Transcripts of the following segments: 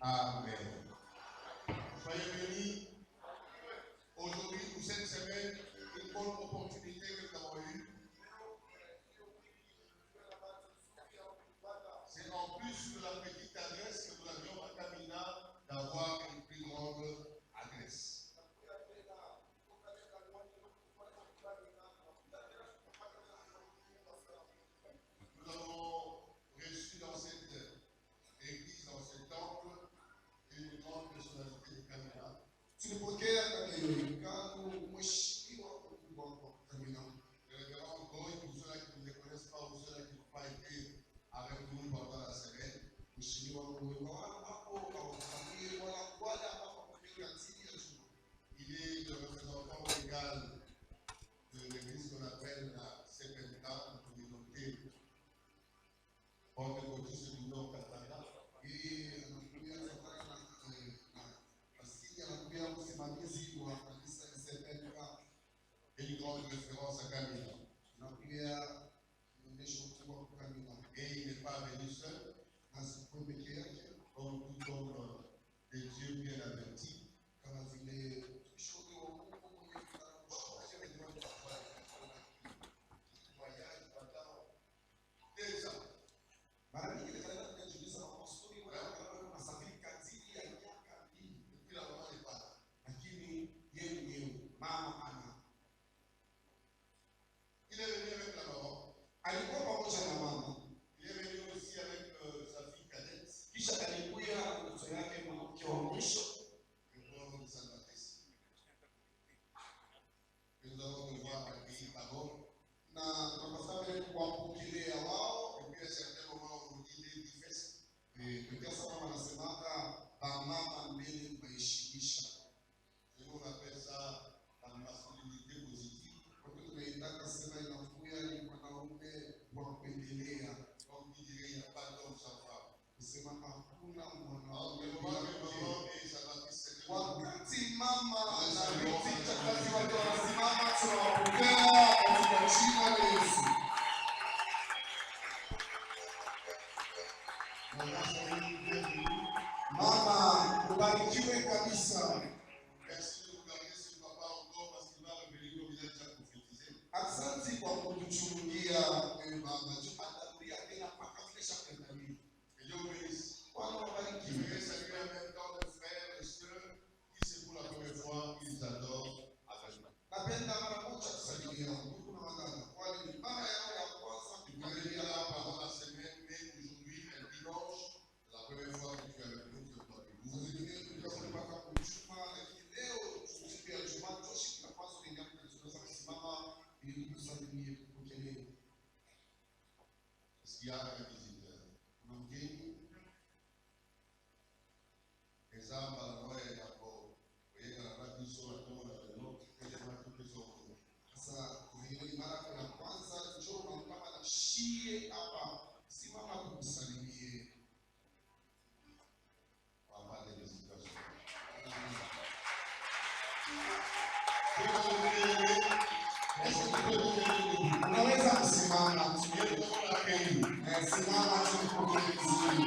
Amen. Soyez bénis. Aujourd'hui, pour cette semaine, une bonne opportunité que nous avons eue. C'est en plus de la petite adresse que nous avions à Kamina d'avoir une plus grande adresse. Nous avons reçu dans cette église, dans ce temple, une grande personnalité de Kamina. Tulipokea katika hiyo hekalu mheshimiwa mkubwa wa Kamina. Le révérend Goy, pour ceux qui ne le connaissent pas ou ceux qui n'ont pas été avec nous pendant la semaine. Mheshimiwa mkubwa hapo au familia wala ambao wamefika chini ya juma. Il est le représentant légal de l'église qu'on appelle la CPMK, la communauté pentecôtiste du Nord Katanga. Et anakuja safari na asili anakuja msimamizi wa kanisa la CPMK. Une grande référence à Kamina. Anakuja muonesho mkubwa kwa Kamina. Et il n'est pas venu seul, Asikuwe peke yake comme tout homme de Dieu bien averti. kama vile mshauri wa Mungu mwenye Déjà, mara nyingi nikaenda kujiuliza na maswali wala nasafiri kazini ya miaka mingi depuis la maman n'est pas là. lakini yeye mwenyewe mama ana Il est venu avec la maman. alikuwa pamoja na mama Il est venu aussi avec sa fille cadette, kisha alikuja na mtoto yake mke wa mwisho le pauvre de Salvatrice. Que nous allons devoir accueillir d'abord. na tunapaswa kuwapokelea wao. Depuis un certain moment, on nous dit les diffices. Kwa sababu wanasemaka mama mbele kuheshimisha. Et nous on appelle ça la masculinité positive. Kwa hiyo tunaitaka sema inakuya ni mwanaume wa kuendelea. Comme il dirait, il n'y a pas d'homme sans femme. Kusema hakuna Alors, mwanaume le moment que maman et Salvatrice s'étaient wakati mama na binti chakazi wake wanasimama, tunawapokea katika jina la Yesu. Mama, ubarikiwe kabisa. merci de nous garder ce papa encore parce qu'il va revenir comme il a déjà prophétisé. Asante kwa kutuchungulia baba, tutakulia tena mpaka kesho kesho. Que Dieu vous bénisse. Bwana Je wabariki. voudrais saluer en même temps mes frères et sœurs qui, c'est pour la première fois, ils adorent à Kamina. Napenda mara moja kusalimia ndugu na wadada, kwani ni mara yao ya kwanza Tu peux venir kuangalia là hapa. pendant la semaine, mais aujourd'hui, un dimanche, c'est la première fois que tu es avec nous, tu es parmi Saa nous. zingine tulikuwa mpaka kuchuma, lakini leo siku ya Jumaa toshi tunapaswa kuingia kwenye tunaweza kusimama ili tukusalimie, tukupokelee. Est-ce qu'il y a un visiteur? Kuna mgeni Exemple, à la noix et à bord. Vous voyez, quand la vie sur la tombe, la vélo, que les gens qui sont venus. sasa, kuhili mara ya kwanza njoo na kama na shie hapa, simama tukusalimie. On va parler des visiteurs. Unaweza kusimama, Dieu nous donne l'accueil. simama tukupokee vizuri.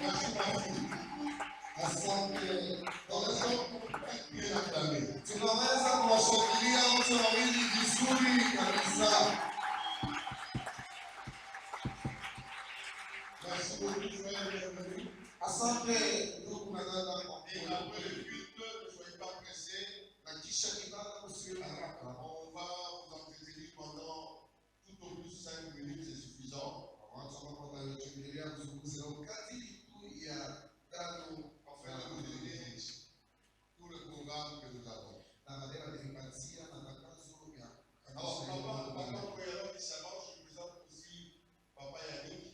Merci, ma fille. Asante. Dans le temps, bien acclamé. Tunaweza kuwashangilia wote wawili vizuri kabisa. Merci beaucoup, frère, bienvenue. Asante ndugu na dada kwa Et après le culte, ne soyez pas pressés. na kisha ibada kusiwe na haraka. On va vous entretenir pendant tout au plus 5 minutes, c'est suffisant. Watu ambao wataendelea kuzungumza wakati tu ya tano Afin de vous donner tout le programme que nous avons. na baadaye wataipatia matangazo ya Alors, kanisa papa, hilo. Koyalo qui s'avance, je présente aussi Papa Yannick.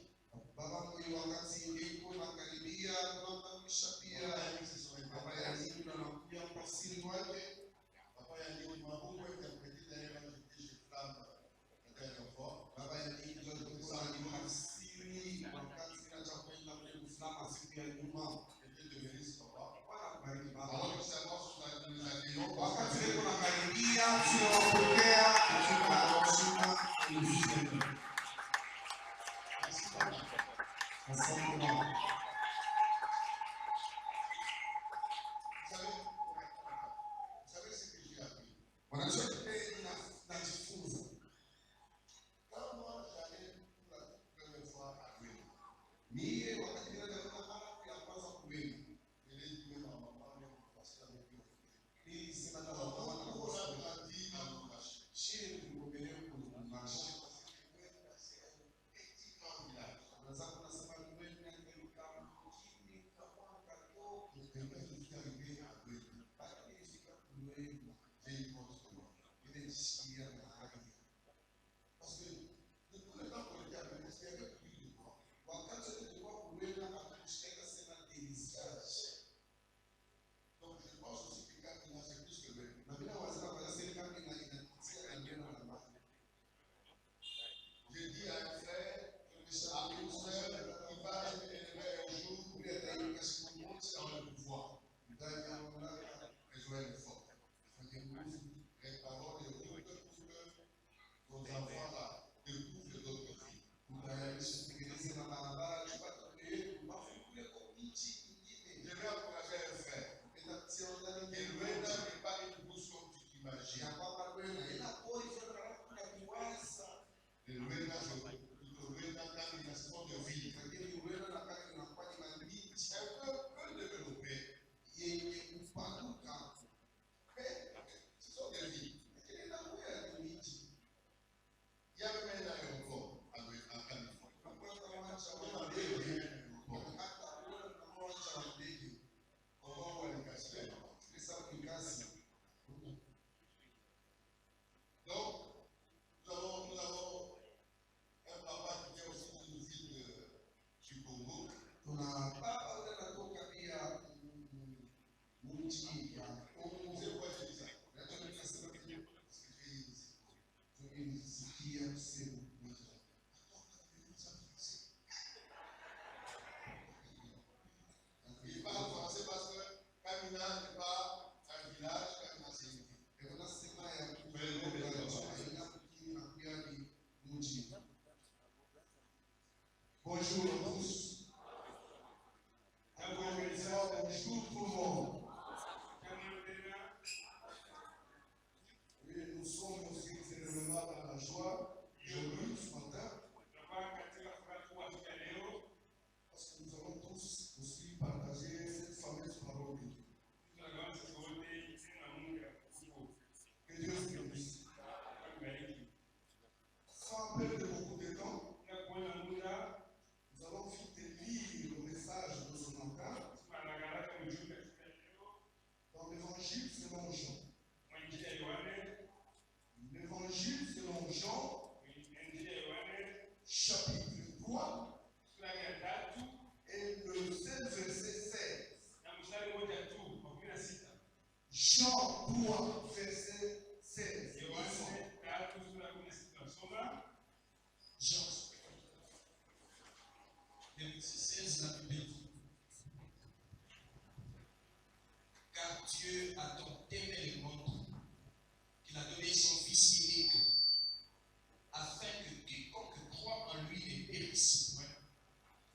Baba mwenye wakati iko na karibia tunamtambulisha pia Papa Yannick, c'est son baba ya interprète. Mungu na anakuja mpasiri wake. Papa Yannick m'a beaucoup interprété d'ailleurs quand j'étais chez Flamme la dernière fois. Baba ya Mungu alikuwa anafasiri wakati ninacha kwenda kule Uislamu siku ya Ijumaa. Que Dieu te bénisse, papa. Bwana kubariki baba. Alors qu'il s'avance, nous accueillons. Wakati leo tunakaribia tunawapokea katika heshima. Merci, papa. Asante baba. Vous savez ce que j'ai appris? Wanajua kile najifunza. Quand moi j'allais pour la toute première fois à Gouin, Mie wakati nile mara ya kwanza kuweza. je l'ai dit même à maman, même au pasteur, avec lui. Nilisema na On mama a na grandi dans le marché. shie tulipokelea kumashi. Unaweza kunasema Gouin ni kama kimi kama kato. Et quand je suis arrivé à Gouin, Baada ya kufika Gouin, j'ai eu honte de moi. nilijisikia mahali. Parce que de tout le temps qu'on était à Gouin, il y avait plus de moi. Wakati tulikuwa Gouin hatukushika sema delisage. Donc je pense aussi que quand il a c'est plus que Gouin. Na bila wazee kwa serikali inatia wengine na mama. J'ai dit à un frère, à une soeur, il va être élevé un jour Kule ataika siku moja dans le pouvoir. ndani ya mamlaka Besoin de force. afanye nguvu. Les paroles de route pour que nos enfants-là découvrent d'autres vies. Kutayarisha kutengeneza na barabara tupate yetu mafungulie kwa nchi nyingine. Je vais encourager un frère. Penda tia ndani Et ya loin n'est pas une bourse comme tu t'imagines. ya kwamba kwenda ila pori fedha kuna kiwasa Et loin, quand il y a son de vie, lakini wewe na kama unakuwa ni mabiti un peu développé. yenye kupanuka Mais ce sont des vies. lakini na wewe ni miti Il y a même un aéroport en Californie. napata wacha On a wa des ndege aéroports. hata wewe kama wacha wa ndege On va voir les cascades. pesa ni kazi. Donc, nous avons un papa qui vient aussi d'une ville du Congo. Tuna baba ule anatoka pia mji ya Kongo. C'est quoi j'ai dit ça? Hata nikasema pia Parce que j'ai dit ici. tulisikia sehemu moja. Il parle français parce que Kamina n'est pas un village, Kamina c'est une ville. Ndio nasema ya kupeleka kwa aina mkini na pia ni mji. Bonjour à tous. Encore une fois, bonjour tout le monde. Oui, nous sommes aussi extrêmement dans la joie aujourd'hui, ce matin, parce que nous allons tous aussi partager cette fameuse parole de Dieu. Que Dieu vous bénisse. Sans perdre beaucoup de temps, nous allons vite lire le message de ce matin dans l'évangile selon Jean. L'évangile selon Jean, chapitre 3, et le seul verset 16. Jean 3, verset 16. Jean. Le verset 16, la Bible dit, car Dieu a tant aimé le monde qu'il a donné son Fils unique, afin que quiconque croit en lui ne périsse point,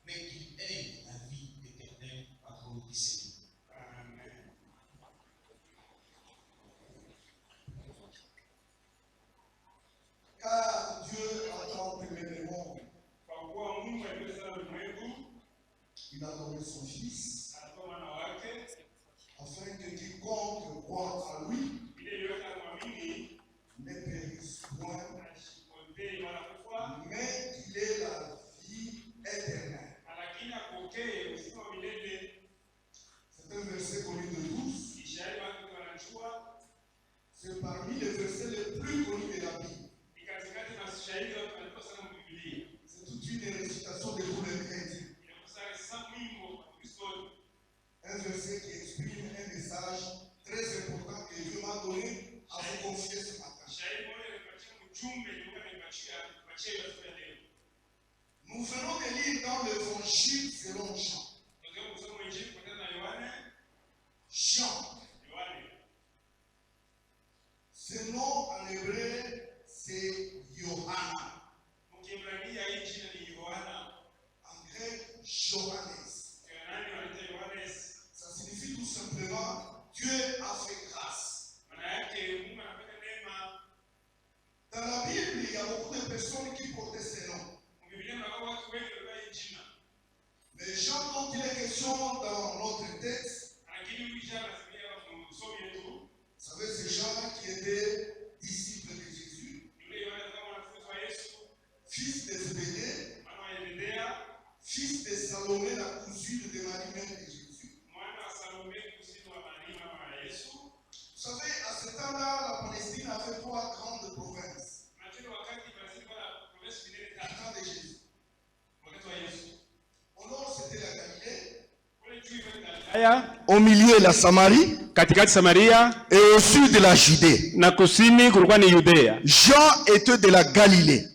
mais qu'il ait la vie éternelle. Parole du Seigneur. Amen. Car Dieu a tant aimé le monde, il a donné son Fils, afin que quiconque croit en lui ne périsse point, mais qu'il ait la vie éternelle. C'est un verset connu de tous. C'est parmi les versets les plus connus de la Bible. C'est toute une récitation de tous les chrétiens. Un verset qui exprime un message très important que Dieu m'a donné à vous confier ce matin. Nous venons de lire dans l'évangile selon Jean. Jean. Ce nom en hébreu, c'est Yohanna. En grec, Johannes. vraiment, Dieu a fait grâce. Dans la Bible, il y a beaucoup de personnes qui portaient ces noms. Mais Jean, dont il est question dans notre texte, vous savez, ces gens qui étaient disciples de Jésus, fils de Zébédée, fils de Salomé, la cousine de Marie, mère de Jésus. Vous savez, à ce temps-là, la Palestine avait 3 grandes provinces. À temps de Jésus. Au nord, c'était la Galilée. Au milieu, la Samarie. Katikati Samaria Et au sud, la Judée. na kusini kulikuwa ni Yudea. Jean était de la Galilée.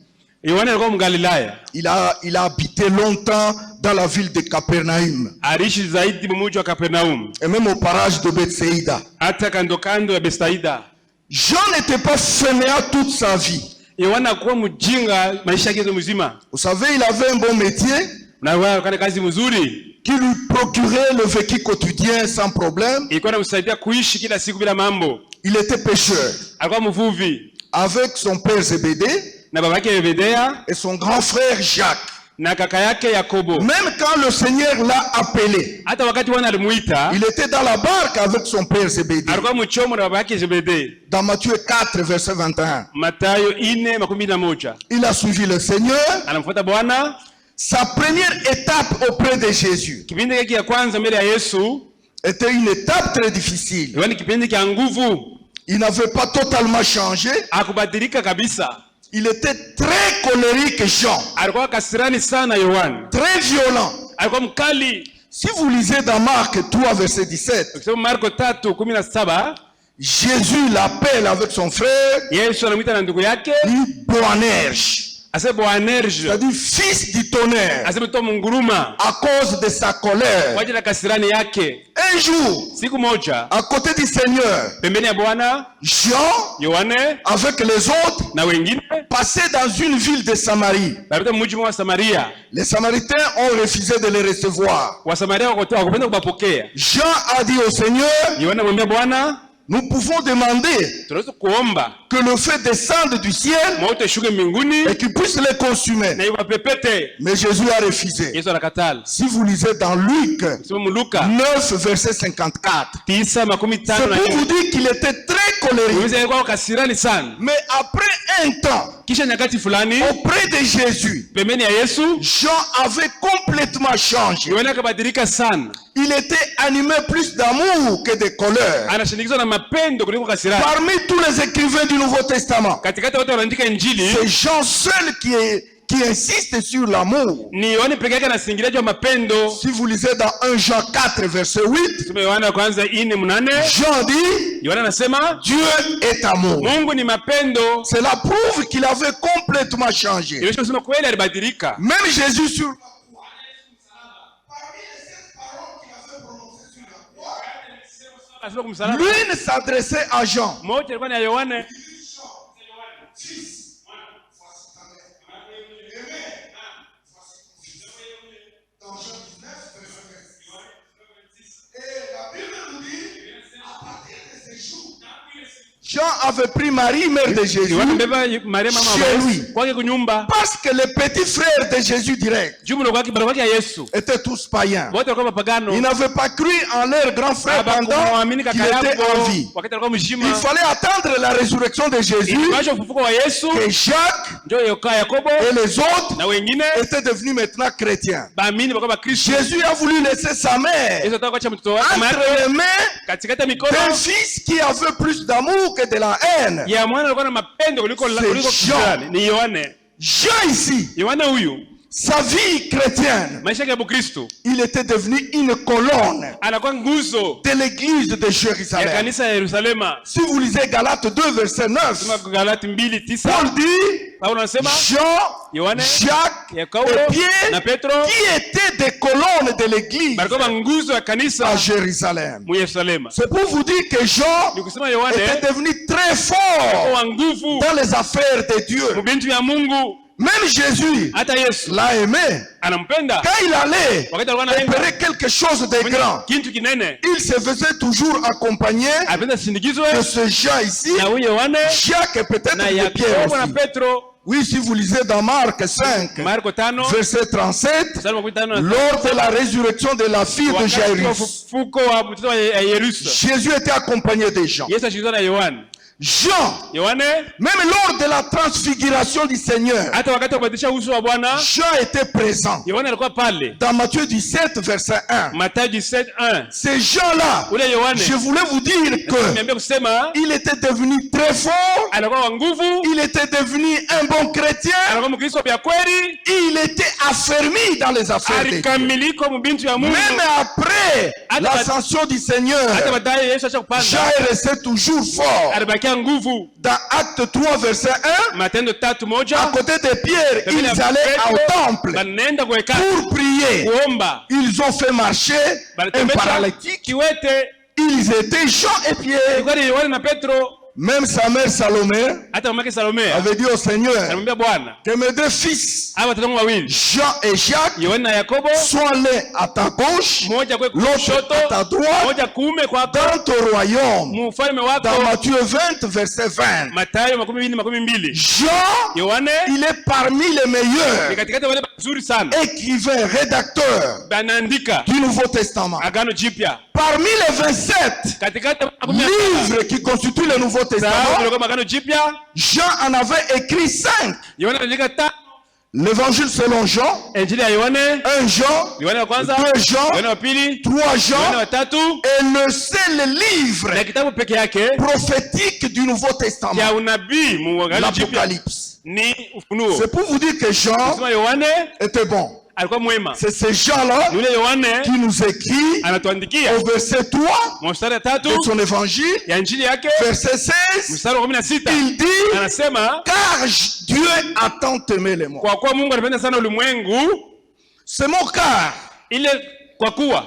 Yohana alikuwa Mgalilaya. Il a habité longtemps dans la ville de Capernaum. Aliishi zaidi mji wa Kapernaum. Et même au parage de Bethsaïda. Hata kando kando ya Bethsaida. Jean n'était pas fainéant toute sa vie. Yohana kuwa mjinga maisha yake mzima. Vous savez, il avait un bon métier. Na wao kana kazi mzuri. Qui lui procurait le vécu quotidien sans problème. Ilikuwa inamsaidia kuishi kila siku bila mambo. Il était pêcheur. Alikuwa mvuvi. Avec son père Zébédée. Na baba yake Zebedea. Et son grand frère Jacques. Na kaka yake Yakobo. Même quand le Seigneur l'a appelé. Hata wakati wana alimuita. Il était dans la barque avec son père Zébédée. Alikuwa mchomo na baba yake Zebedea. Dans Matthieu 4, verset 21. Mathayo 4:21. Il a suivi le Seigneur. Anamfuata Bwana. Sa première étape auprès de Jésus Kipindi hiki ya kwanza mbele ya Yesu était une étape très difficile. Yohana kipindi cha nguvu. Il n'avait pas totalement changé. Hakubadilika kabisa. Il était très colérique, Jean. Alikuwa kasirani sana Yohana. Très violent. Alikuwa mkali. Si vous lisez dans Marc 3, verset 17, Ukisoma Marko 3:17, Jésus l'appelle avec son frère, Yesu anamuita na ndugu yake, Boanerges. asema Boanerges, C'est-à-dire fils du tonnerre, asema to munguruma, à cause de sa colère. kwa ajili ya kasirani yake. Un jour, Siku moja, à côté du Seigneur, pembeni ya Bwana, Jean, Yohane avec les autres, na wengine passait dans une ville de Samarie. walipita mji wa Samaria. Les Samaritains ont refusé de les recevoir. Wasamaria wakupenda kubapokea. Jean a dit au Seigneur, Yohana amwambia Bwana, nous pouvons demander tunaweza kuomba que le feu descende du ciel moto shuke mbinguni et qu'il puisse les consumer. na iwapepete. Mais Jésus a refusé. Yesu anakatala. Si vous lisez dans Luc Sema Luka 9, verset 54, 9:54. c'est pour vous dire qu'il était très colérique. Unaweza alikuwa kasirani sana. Mais après un temps, Kisha nyakati fulani auprès de Jésus, pembeni ya Yesu, Jean avait complètement changé. Yohana akabadilika sana. Il était animé plus d'amour que de colère. Anashinikizwa na mapendo kuliko kasirani. Parmi tous les écrivains du Nouveau Testament, Katikati watu wanaandika Injili, c'est Jean seul qui insiste sur l'amour. ni Yohana peke yake anasingilia juu ya mapendo. Si vous lisez dans 1 Jean 4, verset 8, Sema Yohana kwanza 4:8. Jean dit, Yohana anasema Dieu est amour. Mungu ni mapendo. Cela prouve qu'il avait complètement changé. Ilishwa kusema kweli alibadilika. Même Jésus sur la croix, parmi les 7 paroles qu'il avait prononcées sur la croix, Anasema kumsalaba. l'une s'adressait à Jean. Moja ilikuwa ni ya Yohana. Fils, voici ta mère. Aimé, voici ton fils. Dans Jean 19, verset 26. Et la Bible nous dit, à partir de ces jours, Jean avait pris Marie, mère de Jésus, Yohana mbeba Maria mama chez wa lui. Yesu kwake kunyumba. Parce que les petits frères de Jésus direct Jumla kwake baraka ya Yesu. étaient tous païens. Wote walikuwa mapagano. Ils n'avaient pas cru en leur grand frère pendant Hawakuamini qu'il kaka était en vie. yao wakati alikuwa mzima. Il fallait attendre la résurrection de Jésus, Ilipaswa ufufuko wa Yesu que Jacques ndio Yakobo et les autres na wengine étaient devenus maintenant chrétiens. baamini wakawa Kristo. Jésus a voulu laisser sa mère Yesu ataka kuacha mtoto wake entre les mains katikati ya mikono d'un fils qui avait plus d'amour que de la haine. ya mwana alikuwa na mapendo kuliko Jean. kisirani. Ni Yohane. Jean ici, Yohane huyu sa vie chrétienne, maisha yake ya Kristo il était devenu une colonne anakuwa nguzo de l'église de ya Jérusalem. kanisa ya Yerusalema. Si vous lisez Galates 2, verset 9, Sema Galati 2:9. Paul dit Paulo anasema Jean, Yohane, Jacques Yakobo et Pierre, na Petro qui étaient des colonnes de l'église balikuwa nguzo ya à kanisa Jérusalem. mu Yerusalema. C'est pour vous dire que Jean Ni kusema Yohane était devenu très fort wa nguvu dans les affaires de Dieu. mu bintu ya Mungu. Même Jésus hata Yesu l'a aimé. anampenda. Quand il allait Wakati alikuwa anaenda opérer quelque chose de grand, kitu kinene, il se faisait toujours accompagner alipenda sindikizwe de ce Jean ici, na huyo Yohane Jacques et peut-être na de Pierre Yakobo na aussi. Petro. Oui, si vous lisez dans Marc 5, Marko 5 verset 37, mstari wa 15, lors de la résurrection de la fille de wakati wa Jairus, ufufuko wa mtoto wa Yerusa, Jésus était accompagné de Jean. Yesu alishikizwa na Yohane. Jean, Yohane même lors de la transfiguration du Seigneur, hata wakati wa kubadilisha uso wa Bwana, Jean était présent. Yohane alikuwa pale. Dans Matthieu 17, verset 1. Mathayo 17:1. Ces gens-là, Ule Yohane je voulais vous dire que niambia kusema il était devenu très fort, alikuwa wa nguvu, il était devenu un bon chrétien, alikuwa Mkristo vya kweli, il était affermi dans les affaires de Dieu. alikamilika mbintu ya Mungu. Même après l'ascension du Seigneur, Hata baadaye Yesu acha Jean kupanda, est resté toujours fort. alibakia nguvu. Dans Acte 3, verset 1, Matendo 3:1, à côté de Pierre, ils allaient au temple banaenda kwa hekalu pour prier. kuomba, Ils ont fait marcher un balitembesha paralytique. kiwete. Ils étaient Jean et Pierre. Ilikuwa ni Yohane na Petro. Même sa mère Salomé Hata mamake Salome avait dit au Seigneur alimwambia Bwana, que mes deux fils, hawa watoto wangu wawili, Jean et Jacques, Yohane na Yakobo, soient l'un à ta gauche, mmoja kwa l'autre kushoto, à ta droite, mmoja kuume kwako, dans ton royaume. mfalme wako. Dans Matthieu 20, verset 20. Mathayo 20:22. Jean, Yohane il est parmi les ni meilleurs katikati wale wazuri sana, écrivains, rédacteurs banaandika du Nouveau Testament. Agano Jipya. Parmi les 27 Katikati livres qui constituent le Nouveau Testament, Agano Jipya, Jean en avait écrit 5. Yohane aliandika 5. L'évangile selon Jean, Injili ya Yohane, 1 Jean, Yohane wa kwanza, 2 Jean, Yohane wa pili, 3 Yohane Jean, wa tatu, et le seul livre na kitabu peke yake prophétique du Nouveau Testament, ya unabii mu Agano Jipya l'Apocalypse. ni Ufunuo. C'est pour vous dire que Jean Sema Yohane était bon. alikuwa mwema. C'est ces gens-là Ni ule Yohane qui nous écrit anatuandikia au verset 3 mstari wa 3 de son évangile, ya injili yake, verset 16, mstari wa 16, il dit, anasema car Dieu a tant aimé les morts. kwa kuwa Mungu alipenda sana ulimwengu, Ce mot car ile kwa kuwa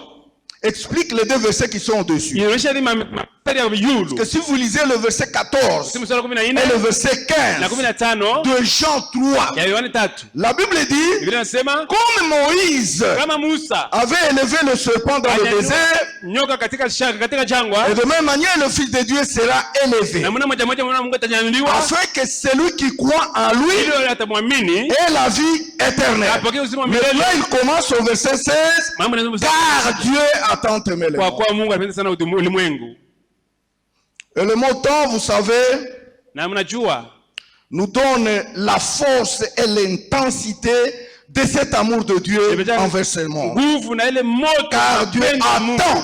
explique les deux versets qui sont au-dessus. inaonyesha ni mstari ya yulu. Parce que si vous lisez le verset 14 Si mstari wa et 14 le verset na 15 15 de Jean 3, ya Yohane 3, la Bible dit, Biblia inasema comme Moïse kama Musa avait élevé le serpent dans le désert, nyoka katika shaka katika jangwa, et de même manière le Fils de Dieu sera élevé, na mwana moja moja mwana wa Mungu atanyanyuliwa, afin que celui qui croit en lui ili atamwamini ait la vie éternelle. apokee uzima wa Mais là, milele. il commence au verset 16, Mambo yanasema car Dieu a tant aimé les kwa morts. kuwa Mungu alipenda sana ulimwengu. Et le mot temps, vous savez, Na mnajua nous donne la force et l'intensité de cet amour de Dieu envers ce monde. nguvu na ile moto Car Dieu ya a Mungu. tant.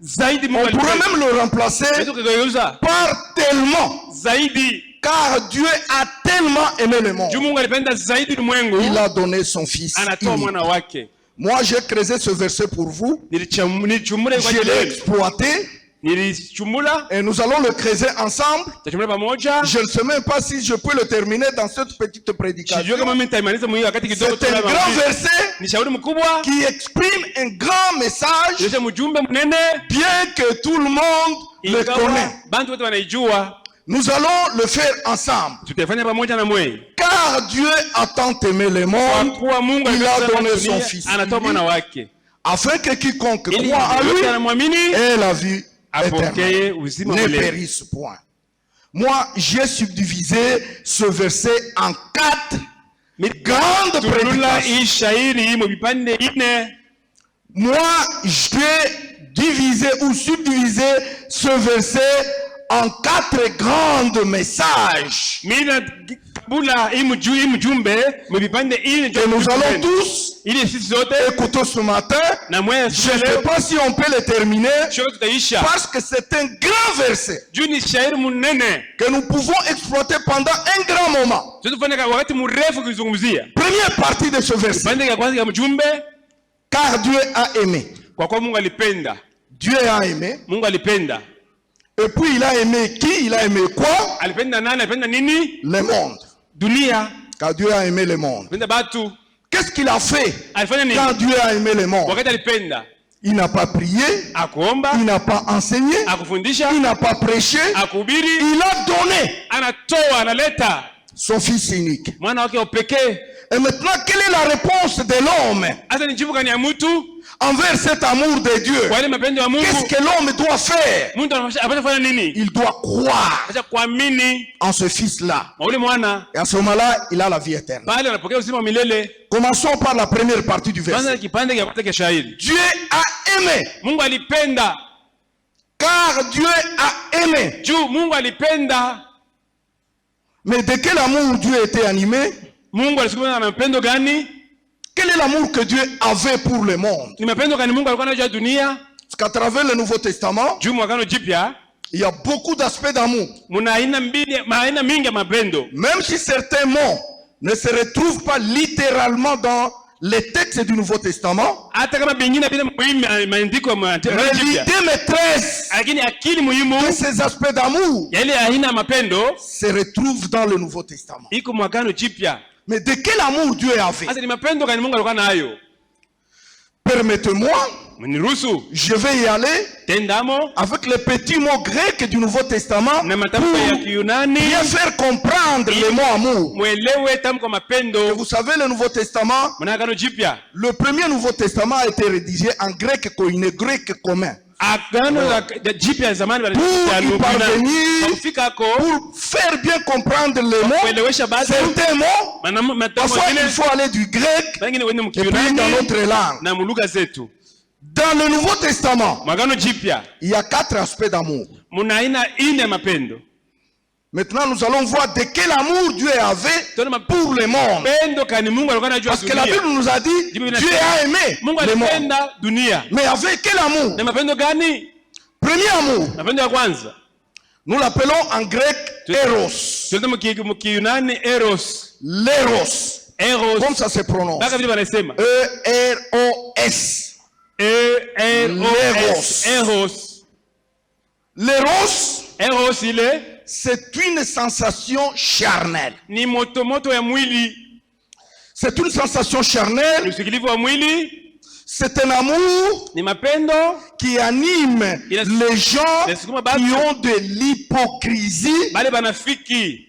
Zaidi On Mungu pourrait alipenda. même le remplacer Yesu kageuza par tellement. zaidi. Car Dieu a tellement aimé le monde. Juu Mungu alipenda zaidi ulimwengu, Il a donné son Fils anatoa unique. mwana wake. Moi, j'ai creusé ce verset pour vous. Nilichumula kwa Je l'ai ajili, exploité. nilichumula, Et nous allons le creuser ensemble. tachumula pamoja. Je ne sais même pas si je peux le terminer dans cette petite prédication. Sijui kama mimi nitaimaliza mwenyewe wakati kidogo tu. C'est un grand verset Ni shauri mkubwa, qui exprime un grand message, ileta mjumbe mnene, bien que tout le monde le ingawa connaît. bantu wote wanaijua. Nous allons le faire ensemble. Tutafanya pamoja na mwe. Car Dieu a tant aimé le Kwa monde, kuwa Mungu il alipenda a sana donné dunia, son Fils anatoa mwana wake afin que quiconque ili croit en lui yote anamwamini ait la vie apokee éternelle, uzima ne milele. périsse point. Moi, j'ai subdivisé ce verset en 4 grandes Tulula prédications. hii shairi mu vipande 4. Moi, j'ai divisé ou subdivisé ce verset en 4 grands messages. Mimi kabula hii mjumbe mu vipande 4 Et nous allons tous ili sisi zote écouter ce matin. na mwe Je ne sais pas si on peut le terminer shoka tutaisha. parce que c'est un grand verset Juu ni shairi munene. que nous pouvons exploiter pendant un grand moment. Tutafanya wakati mrefu kuzungumzia. Première partie de ce verset. Kipande cha kwanza cha mjumbe, Car Dieu a aimé. kwa kuwa Mungu alipenda. Dieu a aimé. Mungu alipenda. Et puis il a aimé qui? Il a aimé quoi? Alipenda nani? Alipenda nini? Le monde. Dunia. Car Dieu a aimé le monde. Alipenda batu. Qu'est-ce qu'il a fait Alifanya nini? quand Dieu a aimé le monde? Wakati alipenda, Il n'a pas prié, akuomba, il n'a pas enseigné, akufundisha, il n'a pas prêché, akuhubiri, il a donné anatoa, analeta son Fils unique. mwana wake wa pekee. Et maintenant, quelle est la réponse de l'homme Hata nijibu gani ya mtu envers cet amour de Dieu? kwa ile mapendo ya Mungu? Qu'est-ce que l'homme doit faire? Mtu anapaswa kufanya nini? Il doit croire Acha kuamini en ce fils-là. ule mwana. Et à ce moment-là, il a la vie éternelle. Pale anapokea uzima wa milele. Commençons par la première partie du Kwanza verset. kipande cha kwanza cha shairi. Dieu a aimé, Mungu alipenda. car Dieu a aimé. Juu Mungu alipenda. Mais de quel amour Dieu était animé? Mungu alisukuma na mapendo gani? Quel est l'amour que Dieu avait pour le monde? Ni mapendo gani Mungu alikuwa nayo dunia? Parce qu'à travers le Nouveau Testament, Juu mwagano jipya il y a beaucoup d'aspects d'amour. muna aina mingi ya mapendo. Même si certains mots ne se retrouvent pas littéralement dans les textes du Nouveau Testament, Hata kama bingine bila muhimu maandiko mais jipya. l'idée maîtresse Lakini akili muhimu de ces aspects d'amour ya ile aina ya mapendo se retrouve dans le Nouveau Testament. iko mwagano jipya. Mais de quel amour Dieu avait? Sasa ni mapendo gani Mungu alikuwa nayo? Permettez-moi, Mniruhusu je vais y aller tendamo avec les petits mots grecs du Nouveau Testament na matamko ya pour Kiyunani bien faire comprendre le mot amour. mwelewe tamko Et mapendo vous savez, le Nouveau Testament, mwanagano jipya. le premier Nouveau Testament a été rédigé en grec koiné, grec commun. Agano la jipya zamani Pour y parvenir, kufika ko pour faire bien comprendre les mots, kuelewesha baadhi certains mots, matamko parfois il mengine faut aller du grec mengine wende et puis dans mkiyunani notre langue. na mulugha zetu. Dans le Nouveau Testament, Mwagano jipya il y a 4 aspects d'amour. muna aina ine ya mapendo. Maintenant, nous allons voir de quel amour Dieu avait Tuna pour le monde. mapendo kani Mungu alikuwa anajua Parce que la dunia. Bible nous a dit, Bible Dieu a aimé Mungu le monde. alipenda dunia. Mais avec quel amour? Na mapendo gani? Premier amour, Mapendo ya kwanza nous l'appelons en grec Eros. tuleta mkiyunani eros. L'Eros. Eros. Comme ça se prononce. Baka vile wanasema E-R-O-S. Eros. Eros. L'Eros, Eros ile c'est une sensation charnelle. ni moto ya mwili. C'est une sensation charnelle. Ni usikilivu wa mwili. C'est un amour Ni mapendo qui anime les gens qui ont de l'hypocrisie, bale banafiki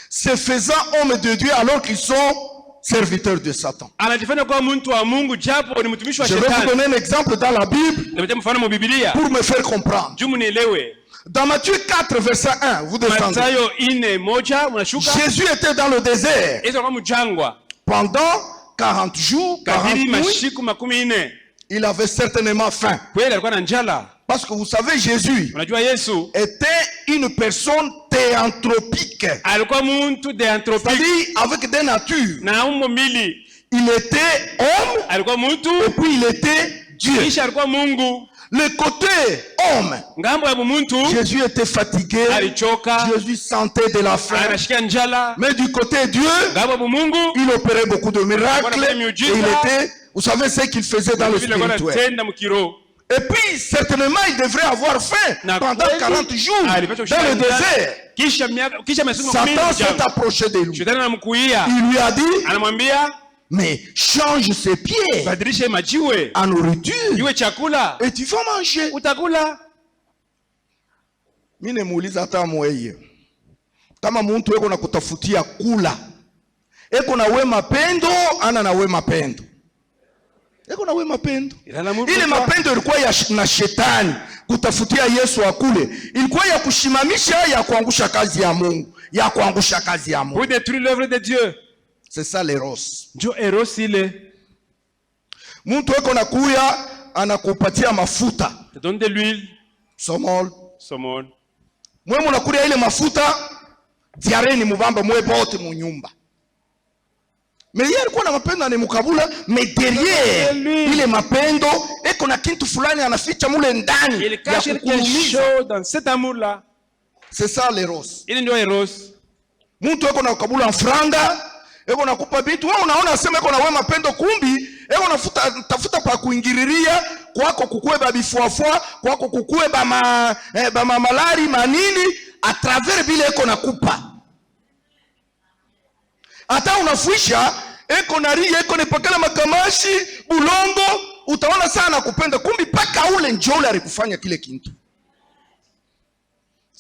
se faisant hommes de Dieu alors qu'ils sont serviteurs de Satan. anajifanya kuwa mtu wa Mungu japo ni mtumishi wa Je vais vous shetani. donner un exemple dans la Bible Nimetia mfano mu Biblia pour me faire comprendre. juu mnielewe. Dans Matthieu 4, verset 1, vous descendez. Mathayo 4:1 unashuka. Jésus était dans le désert Yesu alikuwa mjangwa pendant 40 jours, 40 kadiri nuits. mashiku 40. Il avait certainement faim. Kweli alikuwa na njala. Parce que vous savez, Jésus Unajua Yesu était une personne théanthropique. alikuwa mtu deanthropique C'est-à-dire avec des natures. na umbo mbili. Il était homme Alikuwa et mtu puis il était Dieu. kisha alikuwa Mungu. Le côté homme, Ngambo ya muntu Jésus était fatigué. alichoka, Jésus sentait de la faim. anashikia njala. Mais du côté Dieu, Ngambo ya Mungu il opérait beaucoup de miracles. Et il était, vous savez ce qu'il faisait dans le vile alikuwa spirituel. anatenda mkiro. Et puis, certainement, il devrait avoir faim Na pendant kweli, 40 jours alipata dans le ushindi. désert. Kisha masiku Satan s'est 10 approché de lui. shetani anamkuia, Il lui a dit, anamwambia mais change ses pieds badilishe majiwe en nourriture iwe chakula, et tu vas manger. utakula. Mimi nimuuliza hata mweye, kama mtu eko na kutafutia kula, eko na we mapendo ana na we mapendo, eko na we mapendo. Ile mapendo ilikuwa na shetani kutafutia Yesu akule, ilikuwa ya kushimamisha, ya kuangusha kazi ya Mungu, ya kuangusha kazi ya Mungu. Pour détruire l'œuvre de Dieu. C'est ça l'eros. Ndio eros ile. Mtu eko na kuya anakupatia mafuta Te donne de l'huile, somol, saumon. mwe munakulia ile mafuta diareni mubamba mwe bote mu nyumba. Mais yeye alikuwa na mapendo anemukabula, mais derrière ile mapendo eko na kintu fulani anaficha mule ndani Il ya cache quelque kukuumiza. chose dans cet amour-là. C'est ça l'eros. Ile ndio eros. Mtu eko na kukabula franga, eko na kupa bitu, wewe unaona sema eko na we mapendo, kumbi eko nafuta tafuta pa kuingiriria kwako kukue babifuafua, kwako kukue ba malari manini a travers bile eko nakupa. Hata unafuisha eko na ria eko nepakala makamashi bulongo, utaona sana kupenda, kumbi paka ule njole alikufanya kile kintu.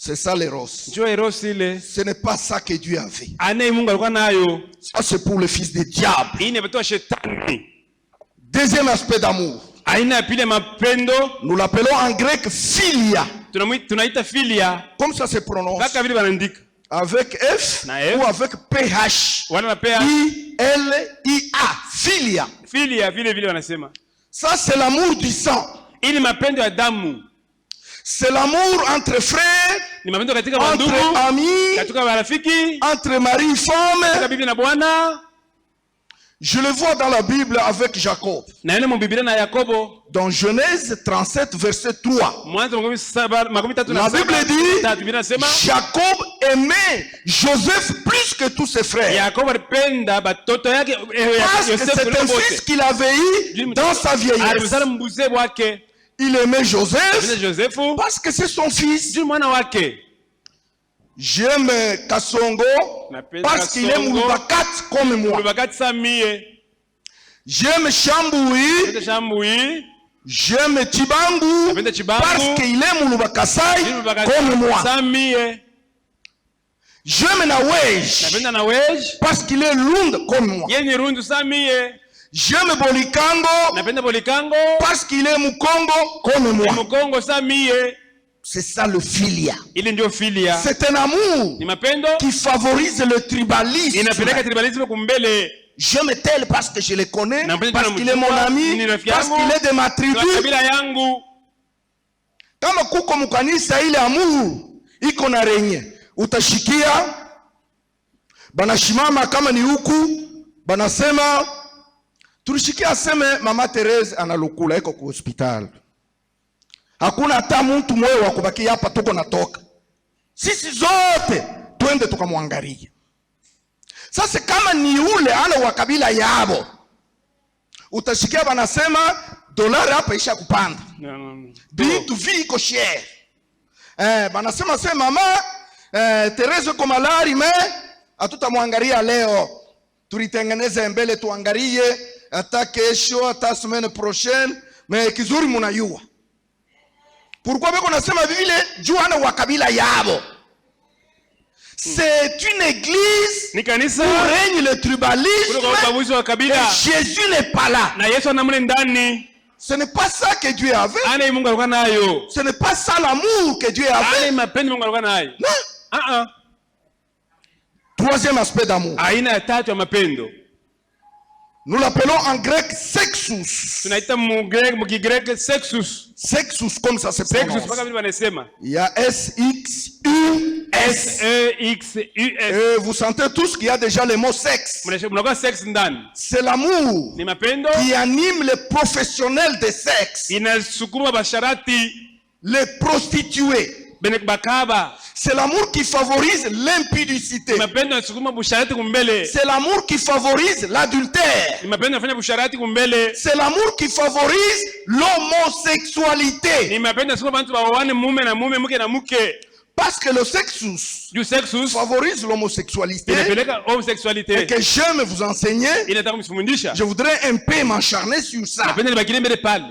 C'est ça l'éros. Njoo eros ile. Ce n'est pas ça que Dieu avait. Anaye Mungu alikuwa nayo. Ça c'est pour le fils du diable. Hii ni watoto wa shetani. Deuxième aspect d'amour. Aina ya pili mapendo. Nous l'appelons en grec philia. Tunaita filia. Comme ça se prononce. Kaka vile wanaandika. Avec F Na F. ou avec PH. Wala na PH. I-L-I-A. Philia. Filia vile wanasema. Ça c'est l'amour du sang. Hii ni mapendo ya damu. C'est l'amour entre frères, Ni mapendo katika entre wandugu, amis, katika marafiki, entre mari et katika femme. bibi na bwana. Je le vois dans la Bible avec Jacob. Na ile mbiblia na Yakobo. Dans Genèse 37, verset 3. Mwanzo makumi tatu La na Bible saba. dit, Biblia inasema Jacob aimait Joseph plus que tous ses frères. Yakobo alipenda batoto yake Parce que Yosefu c'est un fils qu'il avait eu dans sa vieillesse. Alimzala mbuze wake. Il aimait Joseph Josefu parce que c'est son fils. juu mwana wake. J'aime Kassongo parce qu'il est Mouloubakat comme moi. Mulubakati samie. J'aime Chamboui, Pende Shambui. j'aime Chibangu Pende Chibangu. parce qu'il est Mouloubakassai Mulubakati comme moi. samie. J'aime Nawej Napenda na Wej. parce qu'il est Lund comme moi. Yeye ni Rundu samie. J'aime Bolikango Napenda Bolikango. parce qu'il est Mukongo comme moi. Mukongo samie. C'est ça le filia. Ili ndio filia. C'est un amour Ni mapendo qui favorise le tribalisme. inapeleka tribalism kumbele. J'aime tel parce que je le connais, Napenda parce qu'il est mon ami, ni rafiki parce yangu, qu'il est de ma tribu. Kwa kabila yangu. Kama kuko mkanisa ile amour iko na renye, utashikia banashimama kama ni huku banasema tulishikia aseme mama Therese analukula iko kwa hospitali. Hakuna hata mtu mmoja wa kubaki hapa tuko natoka. Sisi zote twende tukamwangalia. Sasa kama ni ule ana wa kabila yabo, utashikia banasema dolari hapa isha kupanda. Vitu viko share. Banasema sema mama Therese kwa malari hatutamwangalia leo. Tulitengeneza mbele tuangalie hata kesho hata semaine prochaine, mais kizuri mnayua. Pourquoi beko nasema vile juu ana wa kabila yabo. C'est une église Ni kanisa où règne le tribalisme ubaguzi wa kabila. et Jésus n'est pas là. Na Yesu anamle ndani. Ce n'est pas ça que Dieu avait. Ana Mungu alikuwa nayo. Ce n'est pas ça l'amour que Dieu avait. Ana mapendo Mungu alikuwa nayo. Non. Troisième aspect d'amour. Aina ya tatu ya mapendo. Nous l'appelons en grec sexus. Tunaita Mkigreki sexus. Sexus comme ça se Sexus prononce. mpaka vile wanasema. Il y a S-X-U-S. S-E-X-U-S. Et vous sentez tous qu'il y a déjà le mot sexe. Mnakuwa sex ndani. C'est l'amour Ni mapendo qui anime les professionnels de sexe, inasukuma basharati les prostituées. bakaba. C'est l'amour qui favorise l'impudicité. Mapendo yanasukuma busharati kumbele. C'est l'amour qui favorise l'adultère. Ni mapendo yanafanya busharati kumbele. C'est l'amour qui favorise l'homosexualité. Ni mapendo yanasukuma bantu baoane mume na mume, mke na mke. Parce que le sexus Juu sexus favorise l'homosexualité. inapeleka Et homosexualité. que j'aime vous enseigner, Inataka kumfundisha. je voudrais un peu m'acharner sur ça. Napenda nibakile mbele pale.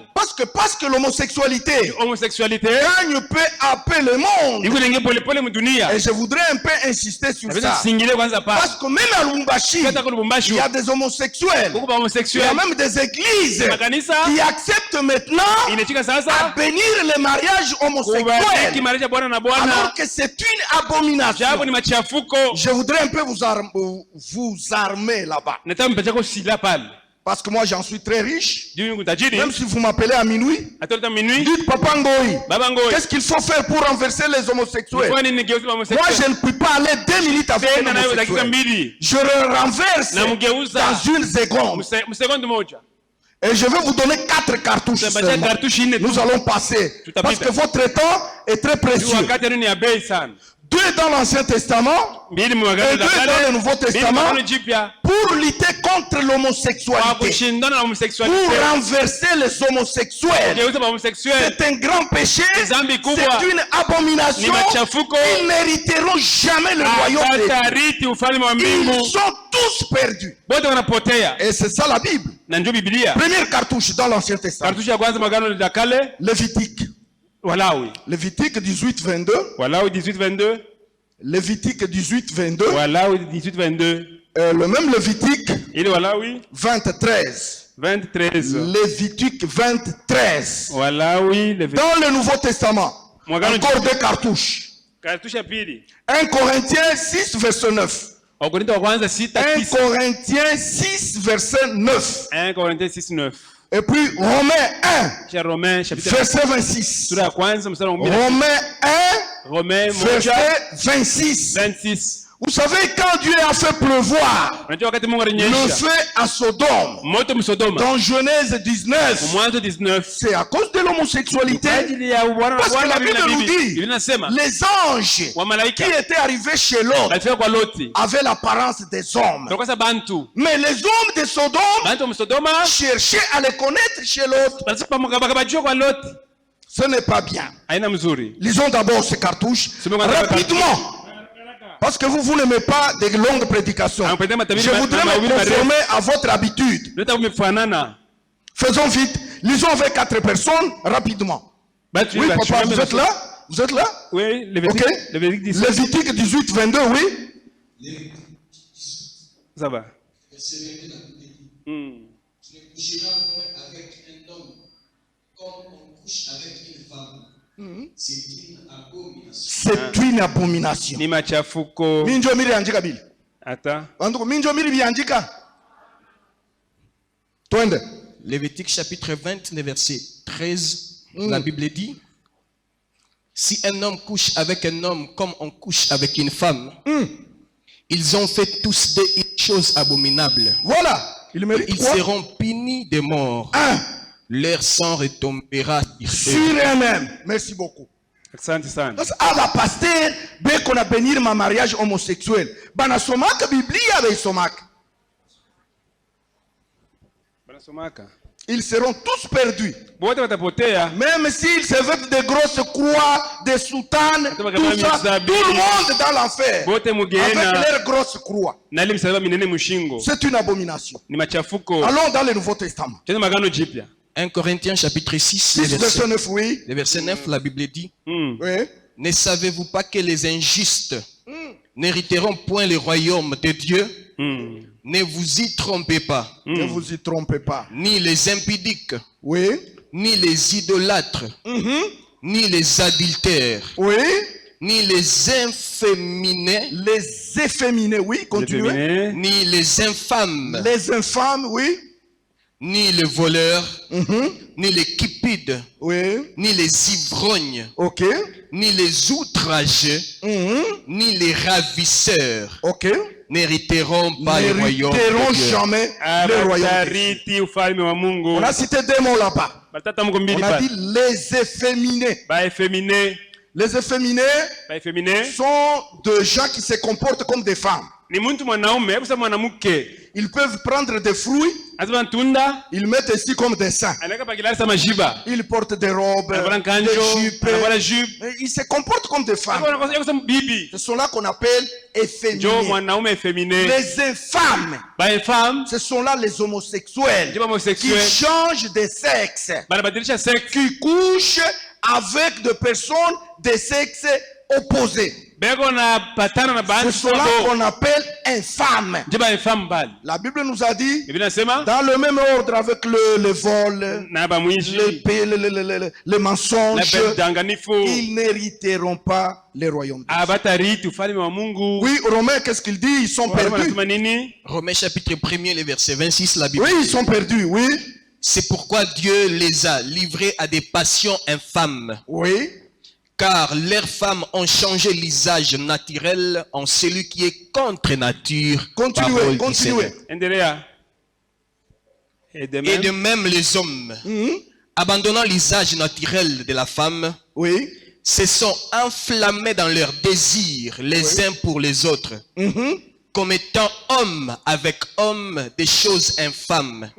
Parce que l'homosexualité Homosexualité gagne peu à peu le monde. iko ninge pole pole mdunia. Et je voudrais un peu insister sur Napenda ça. singile kwanza pale. Parce que même à Lubumbashi, Hata kwa Lubumbashi il y a des homosexuels. huko ba Il y homosexuel. a même des églises Makanisa qui acceptent maintenant inachika à sasa bénir les mariages kubariki homosexuels. marriage bwana na bwana. Alors que c'est une abomination. Japo ni machafuko. Je voudrais un peu vous armer là-bas. Nataka mpachako sila pale. Parce que moi j'en suis très riche. Juu yuko tajiri. Même si vous m'appelez à minuit, Atoleta minuit. dites Papa Ngoï, Baba Ngoyi. qu'est-ce qu'il faut faire pour renverser les homosexuels? Kwa nini ngeuza Moi homosexuel? je ne peux pas aller 2 minutes avec un Tena nayo dakika homosexuel. mbili. Je le renverse Na mgeuza. dans une seconde. Msekondi moja. Et je vais vous donner 4 cartouches Tabacha seulement. cartouche ine. Nous allons passer. Tout à Parce fait. que votre temps est très Juu précieux. wakati ni ya bei sana. 2 dans l'Ancien Testament Mbili mu et wakati 2 za dans kale. le Nouveau Mbili Testament mu jipya. pour lutter contre Kwa l'homosexualité. kushindana na Pour homosexualité. renverser les homosexuels. Geuza ba homosexuel. C'est un grand péché. Zambi kubwa. C'est une abomination. Ni machafuko. Ils n'hériteront jamais le royaume de Dieu. Hatariti ufalme wa mbingu. Ils sont tous perdus. Wote wanapotea. Et c'est ça la Bible. Na ndio Biblia. Première cartouche dans l'Ancien Testament. Cartouche ya kwanza magano ya kale. Lévitique. Walawi. Lévitique 18, 22. Walawi 18, 22. Lévitique 18, 22. Walawi 18, 22. Le même Lévitique Il est Walawi 23. 23. Lévitique 23. Walawi Dans le Nouveau Testament, Mwagano encore deux cartouches. Cartouche ya pili. 1 Corinthiens 6, verset 9. Wakorintho wa kwanza 6, 1 Corinthiens 6, verset 9. 1 Corinthiens 6, 9. Et puis Romains 1, Chez Romains chapitre verset 26. sura ya kwanza mstari wa 10. Romains 1, Romains verset 26. 26. Vous savez, quand Dieu a fait pleuvoir Unajua wakati Mungu le alinyesha feu à Sodome, moto Msodoma dans Genèse 19, Mwanzo 19 c'est à cause de l'homosexualité. kwa ajili ya ubwana Parce que la bibi na Bible nous bibi. dit, Biblia inasema les anges wa qui malaika étaient arrivés chez Lot walifika kwa Loti. avaient l'apparence des hommes. Kwa sababu bantu Mais les hommes de Sodome bantu wa Msodoma cherchaient à les connaître chez Lot. wanasema bakabajua kwa Loti. Ce n'est pas bien. Haina mzuri. Lisons d'abord ces cartouches rapidement. Parce que vous n'aimez pas de longues prédications. Je voudrais me conformer à votre habitude. Ndio kumefanana. Faisons vite. Lisons avec 4 personnes rapidement. Oui, papa, vous êtes là? Vous êtes là? Oui, Ok. Lévitique 17. Lévitique 18, 22, oui. Ça va. Verset 22, la Bible dit, tu ne coucheras point avec un homme comme on couche avec une femme. C'est une abomination. C'est une abomination. Ni machafuko. Minjo miri andika bili. Ata. Banduku, minjo miri biandika. Twende. Lévitique chapitre 20, le verset 13, la Bible dit, si un homme couche avec un homme comme on couche avec une femme, ils ont fait tous des choses abominables. Voilà. Il mérite Ils quoi? seront punis de mort. Leur sang retombera sur eux. Sur eux-mêmes. Merci beaucoup. Asante sana. Sasa aba pasteur beko na benir ma mariage homosexuel. Banasomaka Biblia beisomaka. Banasomaka. Ils seront tous perdus. Bote watapotea. Même s'ils se vêtent de grosses croix, des soutanes, tout ça, tout le monde dans l'enfer. Bote Avec mugena leurs grosses croix. na ile msalaba minene mushingo. C'est une abomination. Ni machafuko. Allons dans le Nouveau Testament. Tena magano jipya. 1 Corinthiens chapitre 6, 6, verset 9, oui. le verset 9, la Bible dit, Mm. Oui. ne savez-vous pas que les injustes n'hériteront point le royaume de Dieu? Mm. Ne vous y trompez pas. Ne vous y trompez pas. Ni les impudiques, Oui. ni les idolâtres, ni les adultères, Oui. ni les inféminés, Les efféminés, oui. Continuez. Féminin. ni les infâmes, Les infâmes, oui. ni les voleurs, ni les cupides, Oui. ni les ivrognes, Ok. ni les outrageux, ni les ravisseurs Ok. n'hériteront pas le royaume N'hériteront de Dieu. jamais le royaume de Dieu. Abatariti ufalme wa Mungu. On a cité deux mots là-bas. Batata mko mbili On a pale. dit les efféminés. Ba efféminé. Les efféminés Ba efféminé. sont des gens qui se comportent comme des femmes. Ni muntu mwanaume, kusa mwanamke. Ils peuvent prendre des fruits, Azima tunda. ils mettent ici comme des seins. Anaweka pakilasa majiba. Ils portent des robes, Anavaa kanjo. des jupes. Anavaa jupe. Ils se comportent comme des femmes. Anakosa bibi. Ce sont là qu'on appelle Jo efféminés. mwanaume efféminé. Les infâmes, Ba femme. ce sont là les homosexuels Jo qui homosexuel. changent de sexe, Banabadilisha sex. qui couchent avec des personnes de sexe opposé. Beko na patana na Ce baadhi sont là sabo. qu'on appelle infâmes. Je ba femme bali. La Bible nous a dit, Biblia inasema dans le même ordre avec le vol, na ba mwishi. les mensonges, Na danganifu. ils n'hériteront pas le royaume. Abatariti ufalme wa Mungu. Oui, Romains, qu'est-ce qu'il dit? Ils sont Waroma perdus. anasema nini? Romains chapitre 1er, le verset 26, la Bible Oui, ils sont perdus, oui. C'est pourquoi Dieu les a livrés à des passions infâmes, Oui. car leurs femmes ont changé l'usage naturel en celui qui est contre nature. Continuez, Parole du continuez. Seigneur. Endelea. Et de Et de même, même les hommes, abandonnant l'usage naturel de la femme, Oui. se sont enflammés dans leurs désirs les uns pour les autres, commettant homme avec homme des choses infâmes,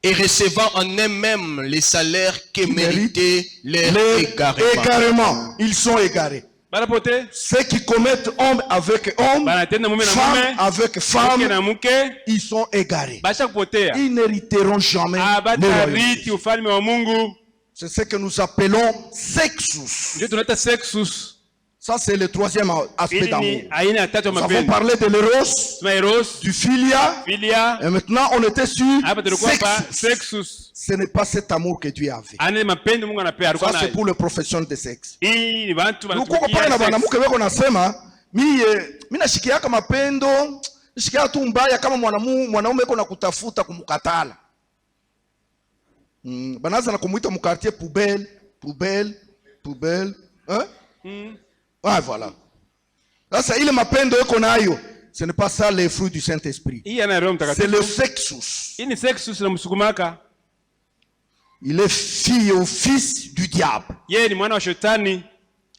et recevant en eux-mêmes les salaires que méritaient leur Les égarement. égarements, ils sont égarés. banapote, Ceux qui commettent homme avec homme, banatenda mume na femme mume, avec mke femme, na mke, ils sont égarés. basha kupotea. Ils n'hériteront jamais le royaume. Abatariti ufalme wa Mungu. C'est ce que nous appelons sexus. Ndio tunaita sexus. Ça, c'est le troisième aspect d'amour. Aina ya tatu ya Nous avons mapenzi. parlé de l'éros, Tuna eros, du philia, philia, et maintenant on était sur hapa tulikuwa hapa sexus. sexus. Ce n'est pas cet amour que Dieu avait. Ane mapenzi Mungu anapea alikuwa Ça, c'est nayo. pour les professionnels de sexe. Hii ni watu Nuko wanatumikia pale na sex. banamuke weko nasema, mimi nashikiaka mapendo, nashikia tu mbaya kama mwanaume eko na kutafuta kumkatala. Banaanza na kumuita mu quartier poubelle. Hein? Ouais, voilà. Sasa ile mapendo eko nayo, ce n'est pas ça les fruits du Saint-Esprit. Hii ana Roho C'est Mtakatifu. le sexus. Hii ni sexus na msukumaka. Il est fille ou fils du diable. Yeye ni mwana wa shetani.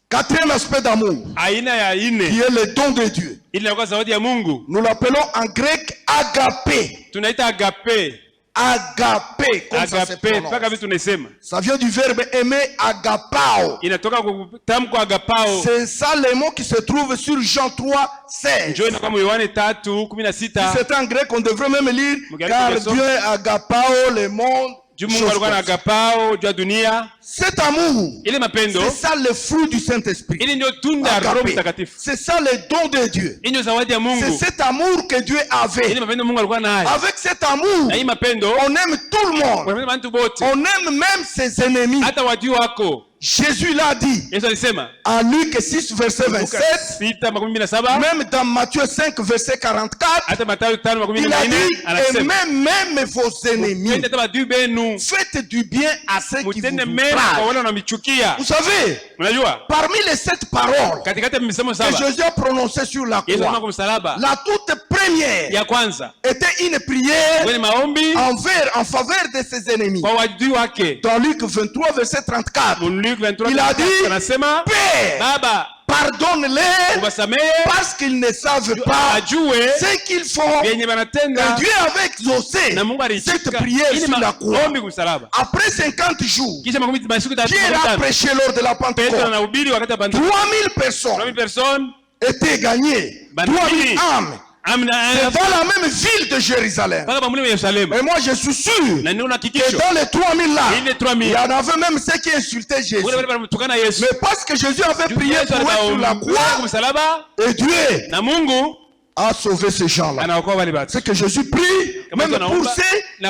Quatrième aspect d'amour, Aina ya qui ine. est le don de Dieu. Ile inakuwa zawadi ya Mungu. Nous l'appelons en grec agape. Tunaita agape. Agape, comme ça se Agape. Mpaka prononce. vitu tunasema. Ça vient du verbe aimer, agapao. Inatoka kwa tamko agapao. C'est ça le mot qui se trouve sur Jean 3, 16. Njoo inakuwa mu Yohane 3:16. Si c'est en grec, on devrait même lire, Mugari car Komeso. Dieu agapao le monde. Juu Mungu alikuwa na agapao juu ya dunia. Cet amour, Ile mapendo. c'est ça le fruit du Saint-Esprit. Ile ndio tunda ya Roho Agape. Mtakatifu. C'est ça le don de Dieu. Ile ndio zawadi ya C'est Mungu. cet amour que Dieu avait. Ile mapendo Mungu alikuwa nayo. Avec cet amour, Na hii mapendo, on aime tout le monde. unapenda watu wote. On aime même ses ennemis. Hata wajui wako. Jésus l'a dit Yesu alisema. en Luc 6, verset 27, 6:27. même dans Matthieu 5, verset 44, Hata Mathayo il a 5:14 dit, anasema. aimez même vos ennemis. Twende hata wadui benu. Faites du bien à ceux qui Mutende vous mema kwa outragent. wale wanaomichukia. Vous savez, Unajua? parmi les 7 paroles Katikati ya misemo que saba. Jésus a prononcées sur la Yesu alisema croix, kwa msalaba. la toute première Ya kwanza. était une prière Kwenye maombi en faveur de ses ennemis. kwa wadui wake. Dans Luc 23, verset 34, Luke 23 il a dit, anasema, Père, Baba, pardonne-les uwasamehe parce qu'ils ne savent pas ajue ce qu'ils font. vyenye Et wanatenda. Dieu avait exaucé Na Mungu cette alichika prière ili sur la croix. maombi kumsalaba. Après 50 jours, Kisha masiku Pierre a 35 prêché lors de la Petro Pentecôte. anahubiri wakati wa Pentekoste. 3000 personnes 3000 personnes étaient gagnées. Bani 3000 âmes. amna C'est dans la même ville de Jérusalem. mpaka pamuli wa Yerusalemu. Et moi, je suis sûr Na ndio que hakikisho dans les 3000 là, ile il 3000 y en avait même ceux qui insultaient Jésus. wale wale wanamtukana Yesu. Mais parce que Jésus avait prié Yesu pour eux sur la alikuwa croix, kumsalaba et Dieu na Mungu a sauvé ces gens-là. anaokoa wale watu. C'est que Jésus prie Kama même pour ceux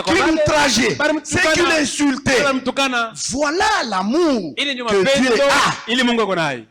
qui l'outrageaient, ceux qui l'insultaient. Wanamtukana. Voilà l'amour Ile ndio que Dieu mapendo a. ili Mungu ako nayo.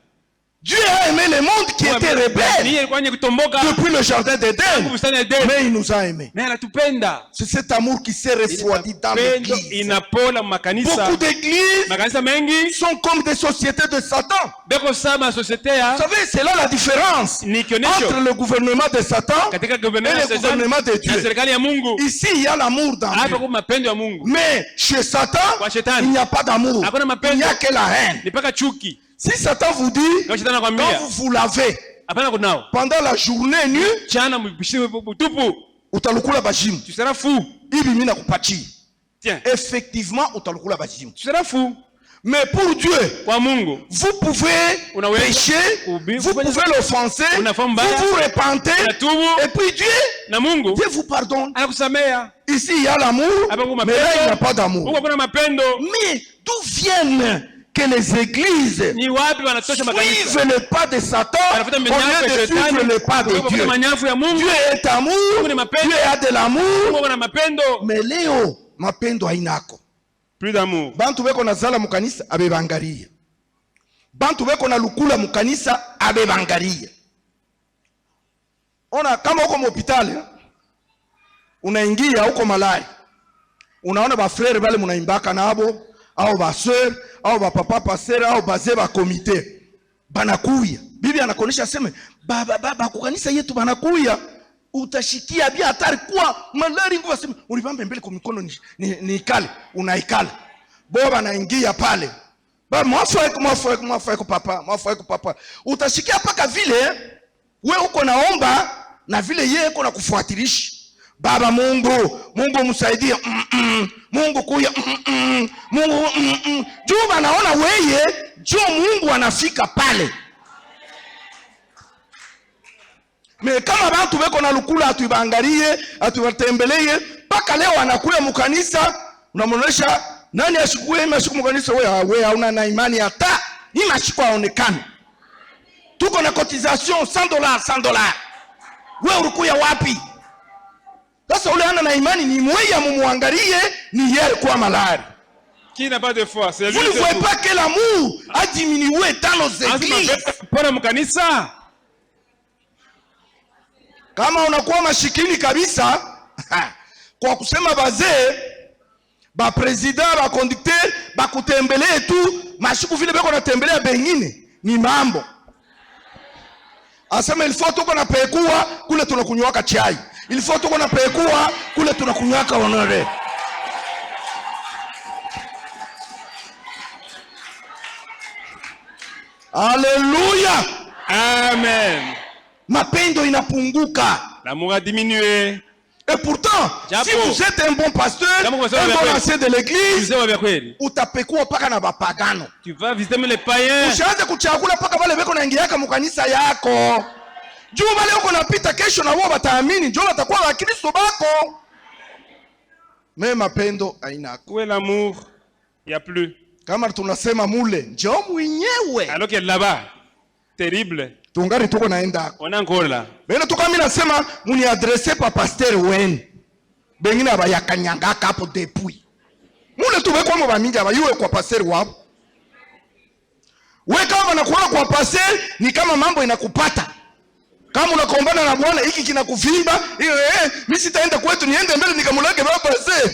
Dieu a aimé le monde qui était rebelle Ni alikuwa yenye kutomboka depuis le jardin d'Éden, bustani ya Edeni. mais il nous a aimés. Na anatupenda. C'est cet amour qui s'est refroidi dans Pendo l'église. inapola makanisa. Beaucoup d'églises Makanisa mengi sont comme des sociétés de Satan. beko sama societe Vous ya savez, c'est là la différence ni kionesho entre le gouvernement de Satan katika et gouvernement le ya Shetani gouvernement de na Dieu. serikali ya Mungu. Ici, il y a l'amour dans Hapa Dieu. kwa mapendo ya Mungu. Mais chez Satan, Kwa shetani il n'y a pas d'amour. hakuna Il mapendo, n'y a que la haine. ni paka chuki. Si Satan vous dit, Kwa shetani quand anakuambia vous lavez hapana kunao. pendant la journée nue, Chana mbishime butupu. utalukula bajimu. Tu seras fou. Ibi mina kupachi. Tiens, Effectivement, utalukula bajimu. tu seras fou. Mais pour Dieu, Kwa Mungu vous pouvez Unaweza pécher, kuhubiri, vous kufanya- pouvez l'offenser, Unafanya vous mbaya, vous repentez, unatubu et puis Dieu na Mungu vous pardonne. anakusamea. Ici, il y a l'amour, Hapa kuna mais là, il n'y a mapendo. pas d'amour. Huko kuna mapendo. Mais d'où viennent que les églises Ni wapi wanatosha makanisa? suivent le pas de Satan Wanafuata au manyafu lieu ya de suivre shetani. le pas de Wanafuata Dieu? manyafu ya Mungu. Dieu est amour, Mungu ni mapendo. Dieu a de l'amour, Mungu ana mapendo. mais leo mapendo hainako. Plus d'amour. Bantu beko nazala mukanisa abebangaria. Bantu beko na lukula mukanisa abebangaria. Ona kama uko hospitali unaingia huko malari. Unaona ba frère bale munaimbaka nabo au ba sœur au ba papa pasteur au bazee ba komite. Banakuya. Bibi anakonesha sema baba kukanisa yetu banakuya. Utashikia bia hatari kwa malari nguva sema ulipambe mbele kwa mikono ni ikale unaikala. Boba anaingia pale. Ba mwafu papa. Utashikia paka vile we uko naomba na vile yeye uko na kufuatilisha. Baba Mungu msaidie. Mungu kuya. Mungu Juba naona weye jo Mungu anafika pale. Me kama bantu beko na lukula atuibangalie, atuwatembelee, paka leo anakuya mukanisa, unamuonesha Nani ashikuwe mashiku mkanisa wewe hauna na imani hata. Hii mashiku haonekani. Tuko na cotisation $100. Wewe ulikuya wapi? Sasa ule ana na imani ni mweya mumuangalie ni yeye kwa malari. Qui n'a pas de foi, c'est lui. Vous ne voyez pas que l'amour a diminué dans nos églises. Pour mkanisa. Kama unakuwa mashikini kabisa kwa kusema bazee ba president ba conducteur ba kutembelee tu mashiku vile beko natembelea bengine ni mambo. Asema il faut tuko na pekua kule tunakunywaka chai. Il faut tuko na pekua kule tunakunywaka honore. Alléluia. Amen. Mapendo inapunguka. L'amour a diminué. Et pourtant, si vous êtes un bon pasteur, un bon ancien de l'église, utapekua paka na bapagano. Tu vas visiter les païens. Ushaanze kuchagula paka wale beko naingiaka mukanisa yako. Juu wale uko napita kesho na wao wataamini, njoo watakuwa wakristo bako. Mais mapendo haina. Où est l'amour? Il y a plus. Kama tunasema mule, njoo mwenyewe. Alors que là-bas, terrible. Tungari tuko naenda. On est encore là. Beno tuko mimi nasema muni adresse pa pasteur wenu. Bengine abayakanyanga hapo depuis. Mule tuwe kwa mbaminja abayuwe kwa pasteur wao. Wewe kama unakuona kwa pasteur ni kama mambo inakupata. Kama unakombana na Bwana hiki kinakuvimba, mimi sitaenda kwetu niende mbele nikamulage baba pasteur.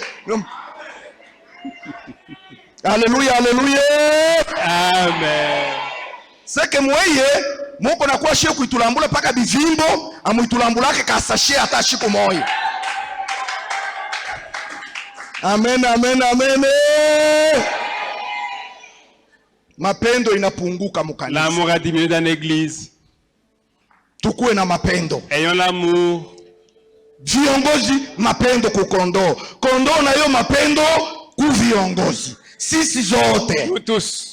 Alléluia, alléluia. Amen. Seke mweye moko na kwa sheku itulambula paka bivimbo amuitulambulake kasashe hata shiku moyo. Amen, amen, amen. Mapendo inapunguka mukanisa. L'amour a diminué dans l'église. Tukue na mapendo. Ayons l'amour. Viongozi mapendo kukondo. Kondo na yo mapendo ku viongozi. Sisi zote. Nous tous.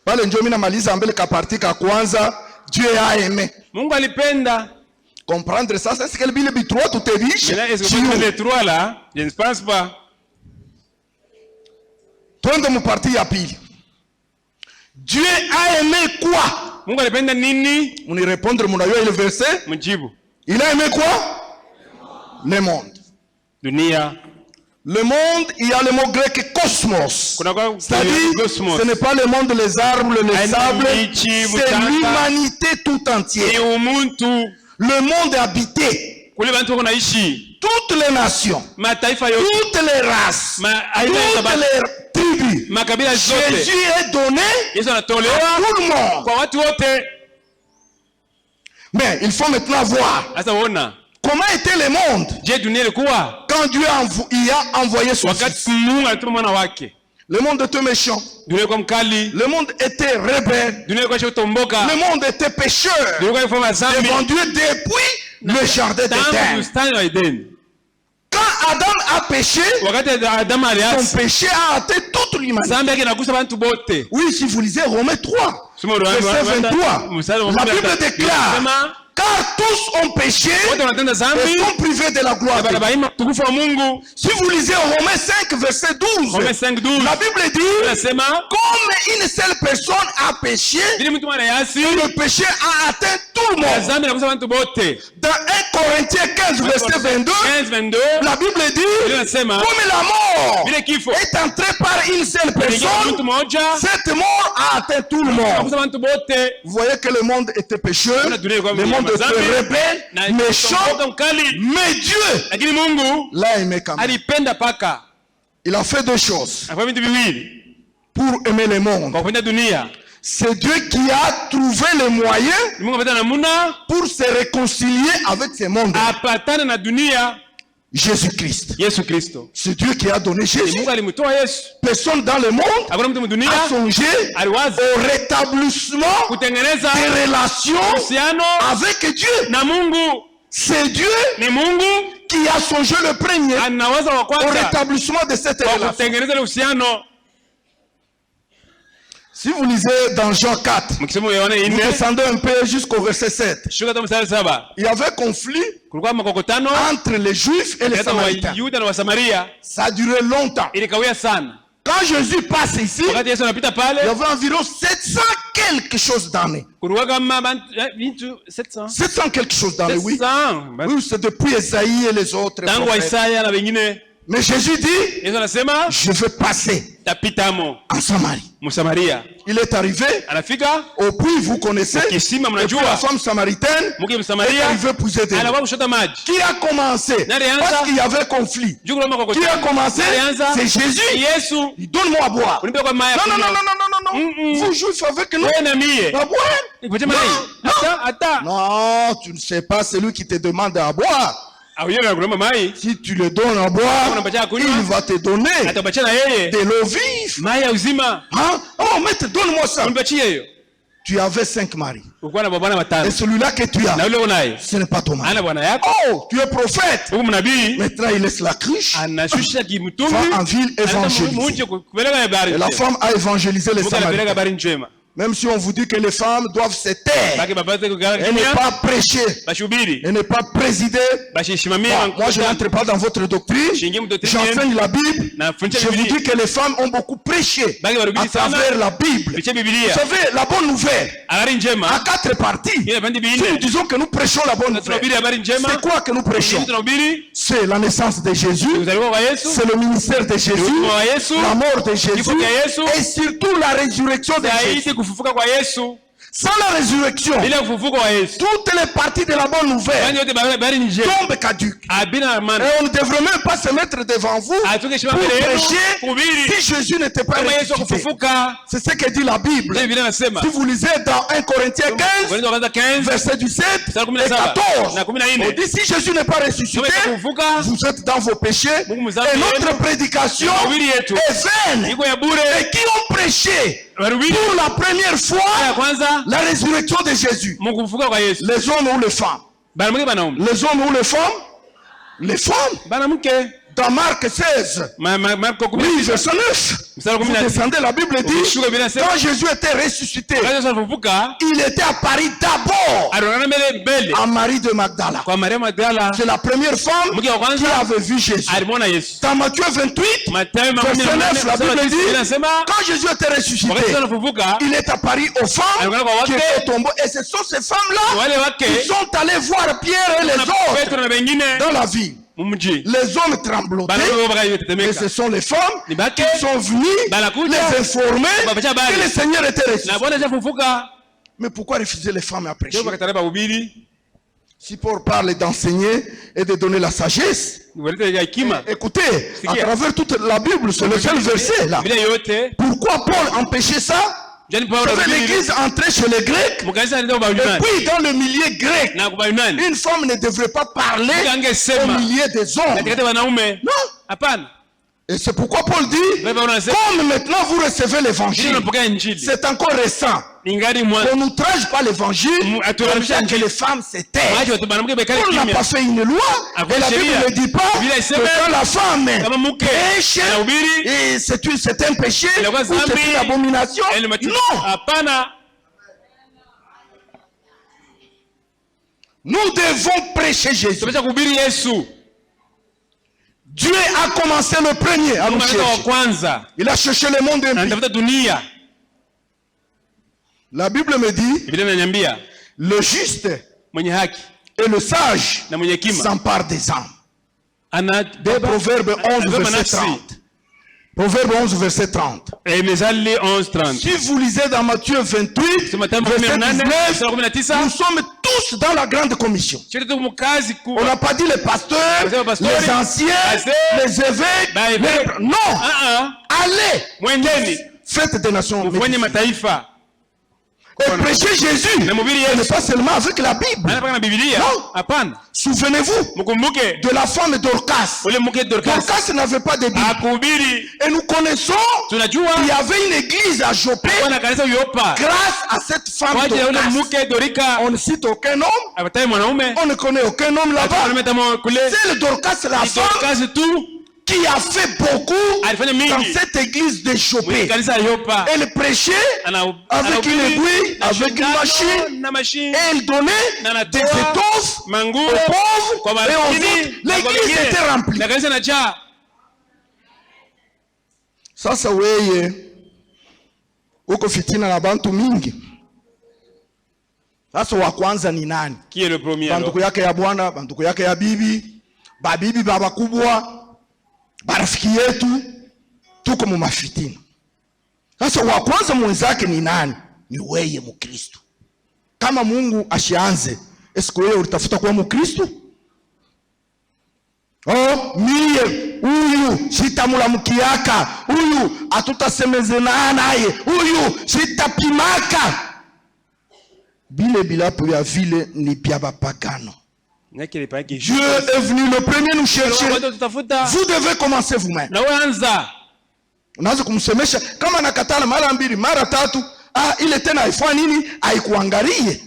Pale njoo mimi namaliza mbele ka parti ka kwanza, Dieu a aimé. Mungu alipenda. Comprendre ça, c'est ce que le Bible dit trois tout est riche. Est-ce que vous les trois là? Je ne pense pas. Twende mu parti ya pili. Dieu a aimé quoi? Mungu alipenda nini? Muni répondre munayo ile verset? Mjibu. Il a aimé quoi? Le monde. Dunia. Le monde, il y a le mot grec cosmos. C'est-à-dire, ce n'est pas le monde, les arbres, les sables, c'est l'humanité tout entière. Le monde habité. Toutes les nations, toutes les races, toutes les tribus. Jésus est donné à tout le monde. Mais il faut maintenant voir comment était le monde quand Dieu a envoyé son fils. Le monde était méchant. Le monde était rebelle. Le monde était pécheur devant Dieu depuis le jardin d'Éden. Quand Adam a péché, son péché a atteint toute l'humanité. Oui, si vous lisez Romains 3, verset 23, la Bible déclare: car tous ont péché et sont privés de la gloire de Dieu. Si vous lisez Romains 5, verset 12, la Bible dit: comme une seule personne a péché, le péché a atteint tout le monde. Dans 1 Corinthiens 15, verset 22, la Bible dit: comme la mort est entrée par une seule personne, cette mort a atteint tout le monde. Vous voyez que le monde était pécheur, le monde était rebelle, méchant, mais Dieu l'a aimé quand même. Il a fait deux choses pour aimer le monde. C'est Dieu qui a trouvé le moyen pour se réconcilier avec ce monde. Jésus-Christ. C'est Dieu qui a donné Jésus. Personne dans le monde a songé au rétablissement des relations avec Dieu. C'est Dieu qui a songé le premier au rétablissement de cette relation. Si vous lisez dans Jean 4, Mkisoma Yohana vous 4 descendez un peu jusqu'au verset 7. shuka hata mstari 7. Il y avait conflit Kulikuwa makokotano entre les Juifs et les kati ya Samaritains. Wayuda na Wasamaria. Ça a duré longtemps. Ilikawia sana. Quand Jésus passe ici, Wakati Yesu anapita il y pale, avait environ 700 quelque chose d'années. kulikuwa kama vitu 700. 700 quelque chose d'années, oui. 700. Oui, c'est depuis Esaïe et les autres Tangu wa prophètes. Isaya na wengine. Mais Jésus dit, Yesu anasema je vais passer tapitamo en Samarie. Msamaria. Il est arrivé Anafika au puits, vous connaissez, kisima, et puis la mnajua. femme samaritaine Mke est Msamaria arrivée puiser de l'eau. anakuwa kushota maji. Qui a commencé? Nani alianza? Parce qu'il y avait conflit. Juu kuna Qui a makokotano. commencé? Nani alianza? C'est Jésus. Yesu. Il donne-moi à boire. Unipe kwa maya. Non, non, non, non, non, non, non, non. Vous juifs avec nous. Wewe na mie. À boire? Nikupatie mai. Hata. Non, tu ne sais pas celui qui te demande à boire. Au yeye anakuomba mai. Si tu le donnes à boire, Unampatia kunywa. il va te donner Atakupatia na yeye de l'eau vive. mai ya uzima. Hein? Oh, maître, donne-moi ça. Unipatie hiyo. Tu avais 5 maris. Ulikuwa na bwana Et watano. celui-là que tu as, Na yule unaye. ce n'est pas ton mari. Ana bwana yako. Oh, tu es prophète. Huko mnabii Maintenant, il laisse la cruche. anashusha kimtungi. Va en ville évangéliser. Muje kupeleka habari. Et la femme a évangélisé les Muka anapeleka Samaritains. habari njema. Même si on vous dit que les femmes doivent se taire Baki baba zake kugala et ne kimya. pas prêcher Bashubiri. et ne pas présider. Bashishimamia. Bon, moi, je n'entre pas dans votre doctrine. J'enseigne la Bible. Je vous dis que les femmes ont beaucoup prêché à travers la Bible. Biche Vous Biblia. savez, la bonne nouvelle, Habari à njema. 4 parties. Ile pande Si nous bine. disons que nous prêchons la bonne Tunahubiri nouvelle, habari njema. c'est quoi que nous prêchons? Tunahubiri C'est la naissance de Jésus, kuzaliwa kwa Yesu. c'est le ministère de Jésus, Kuzaliwa kwa Yesu. la mort de Jésus Kifo cha Yesu. et surtout la résurrection de Jésus. Zaidi kufufuka kwa Yesu. Sans la résurrection, Bila kufufuka kwa Yesu. toutes les parties de la bonne nouvelle Kwani yote habari njema. tombent caduques. Abina Et amana. on ne devrait même pas se mettre devant vous Atuke shima pour mbele yenu. prêcher Kuhubiri. si Jésus n'était pas Kama Yesu ressuscité. kufufuka. C'est ce que dit la Bible. Ndio Biblia inasema. Si vous lisez dans 1 Corinthiens 15, Wakorintho wa kwanza 15 verset 17 mstari et 17 14, na 14. on dit si Jésus n'est pas ressuscité, Kama kufufuka vous êtes dans vos péchés Mungu mzambi et notre yenu. prédication Mahubiri yetu est vaine. iko ya bure. Et qui ont prêché Mahubiri pour la première ya fois kwanza la résurrection de Jésus? Mungu kufufuka kwa Yesu. Les hommes ou les femmes? Banamuke banaume. Les hommes ou les femmes? Les femmes. Banamuke. Dans Marc 16, Marko oui, 16. verset 9, Mstari vous 19. descendez, la Bible dit, Ukishuka Biblia inasema quand Jésus était ressuscité, wakati Yesu alifufuka il était à Paris d'abord aliona mbele à Marie de Magdala. kwa Maria Magdala. C'est la première femme Mke wa qui kwanza avait vu Jésus. alimwona Yesu. Dans Matthieu 28, Mathayo verset 9, la Bible dit, inasema quand Jésus était ressuscité, wakati Yesu alifufuka il est apparu aux femmes Alikuwa kwa qui wake. étaient tombées. Et ce sont ces femmes-là wale wake qui sont allées voir Pierre et les na autres Petro na wengine dans la ville. mumji. Les hommes tremblotaient. Banamuke Et bakatetemeka. ce sont les femmes Ni bake qui sont venues banakuja les informer Babacha habari. que le Seigneur était na ressuscité. Bwana alifufuka. Mais pourquoi refuser les femmes à prêcher? Ndio bakatana bahubiri. Si Paul parle d'enseigner et de donner la sagesse, Walete hekima. écoutez, à Sikia. travers toute la Bible, c'est le seul verset là. Biblia yote. Pourquoi Paul empêchait ça? Jani Vous Paulo savez, alihubiri. l'église entrait chez les Grecs, Mukanisa ndio ba et Yunani. puis dans le milieu grec, Na kwa Yunani. une femme ne devrait pas parler au Angesema milieu des hommes. katikati wanaume. Non. Hapana. Et c'est pourquoi Paul dit, Wewe unasema comme maintenant vous recevez ndio l'évangile, unapokea injili. c'est encore récent. Ingari mwa. On n'outrage pas l'évangile, Aturamisha on fait que injili. les femmes se taisent. Maji watu banamuke bekale Paul n'a kimya. pas fait une loi, et la Bible ne dit pas que quand la femme Kama mke pêche, anahubiri et c'est un péché, ou inakuwa c'est une dhambi. abomination. Elle m'a dit Non, hapana. nous devons prêcher Jésus. Tumesha kuhubiri Yesu. Dieu a commencé le premier à nous Mungu wa chercher. kwanza. Il a cherché le monde impie. Anatafuta dunia. La Bible me dit, Biblia inaniambia le juste mwenye haki et le sage na mwenye hekima s'emparent des âmes. De anabeba Proverbe 11, anabeba verset nafsi. 30. Proverbe 11, verset 30. Mezali 11:30. Si vous lisez dans Matthieu 28, Sema Mathayo verset 19, 19, nous sommes tous dans la grande commission. chote tu mukazi On kubwa. n'a pas dit les pasteurs, Wanasema pastori, les anciens, wazee, les évêques. baevêques. Non, Ah allez, mwendeni faites des nations. mfanye mataifa. Et prêchez Jésus. Na mhubiri Ce n'est Yesu. pas seulement avec la Bible. Anapaka na Biblia? Non. Hapana. Souvenez-vous Mkumbuke de la femme d'Orcas. ule mke Dorcas Dorcas n'avait pas de Bible. akuhubiri. Et nous connaissons, Tunajua il y avait une église à Jopé wana kanisa Yopa. grâce à cette femme Kwa ajili ya ule d'Orcas. mke Dorika. On ne cite aucun homme, Abatai mwanaume. on ne connaît aucun homme là-bas. Atameta kule. C'est le Dorcas, la Ni femme Dorcas tu qui a fait beaucoup alifanya mingi dans cette église de Chopé. kanisa ya Yopa. Elle prêchait avec une aiguille, avec une machine, et elle donnait des étoffes aux pauvres et aux autres. L'église était remplie. Na kanisa inajaa. Sasa weye uko fitina na bantu mingi. Sasa wa kwanza ni nani? Qui est le premier? Banduku yake ya bwana, banduku yake ya bibi, babibi baba kubwa, barafiki yetu, tuko mu mafitina. Sasa wa kwanza mwenzake ni nani? Ni weye Mkristo. Kama Mungu ashianze, esko wewe utafuta kuwa Mkristo? Oh, mie huyu sitamulamukiaka, huyu atutasemezana naye, huyu sitapimaka. Bile bilapo ya vile ni pia bapagano. Dieu est venu le premier nous chercher. Vous devez commencer vous-même. Na wewe anza. Unaanza kumsemesha kama nakatana mara mbili mara tatu, ile tena haifai nini? Haikuangalie.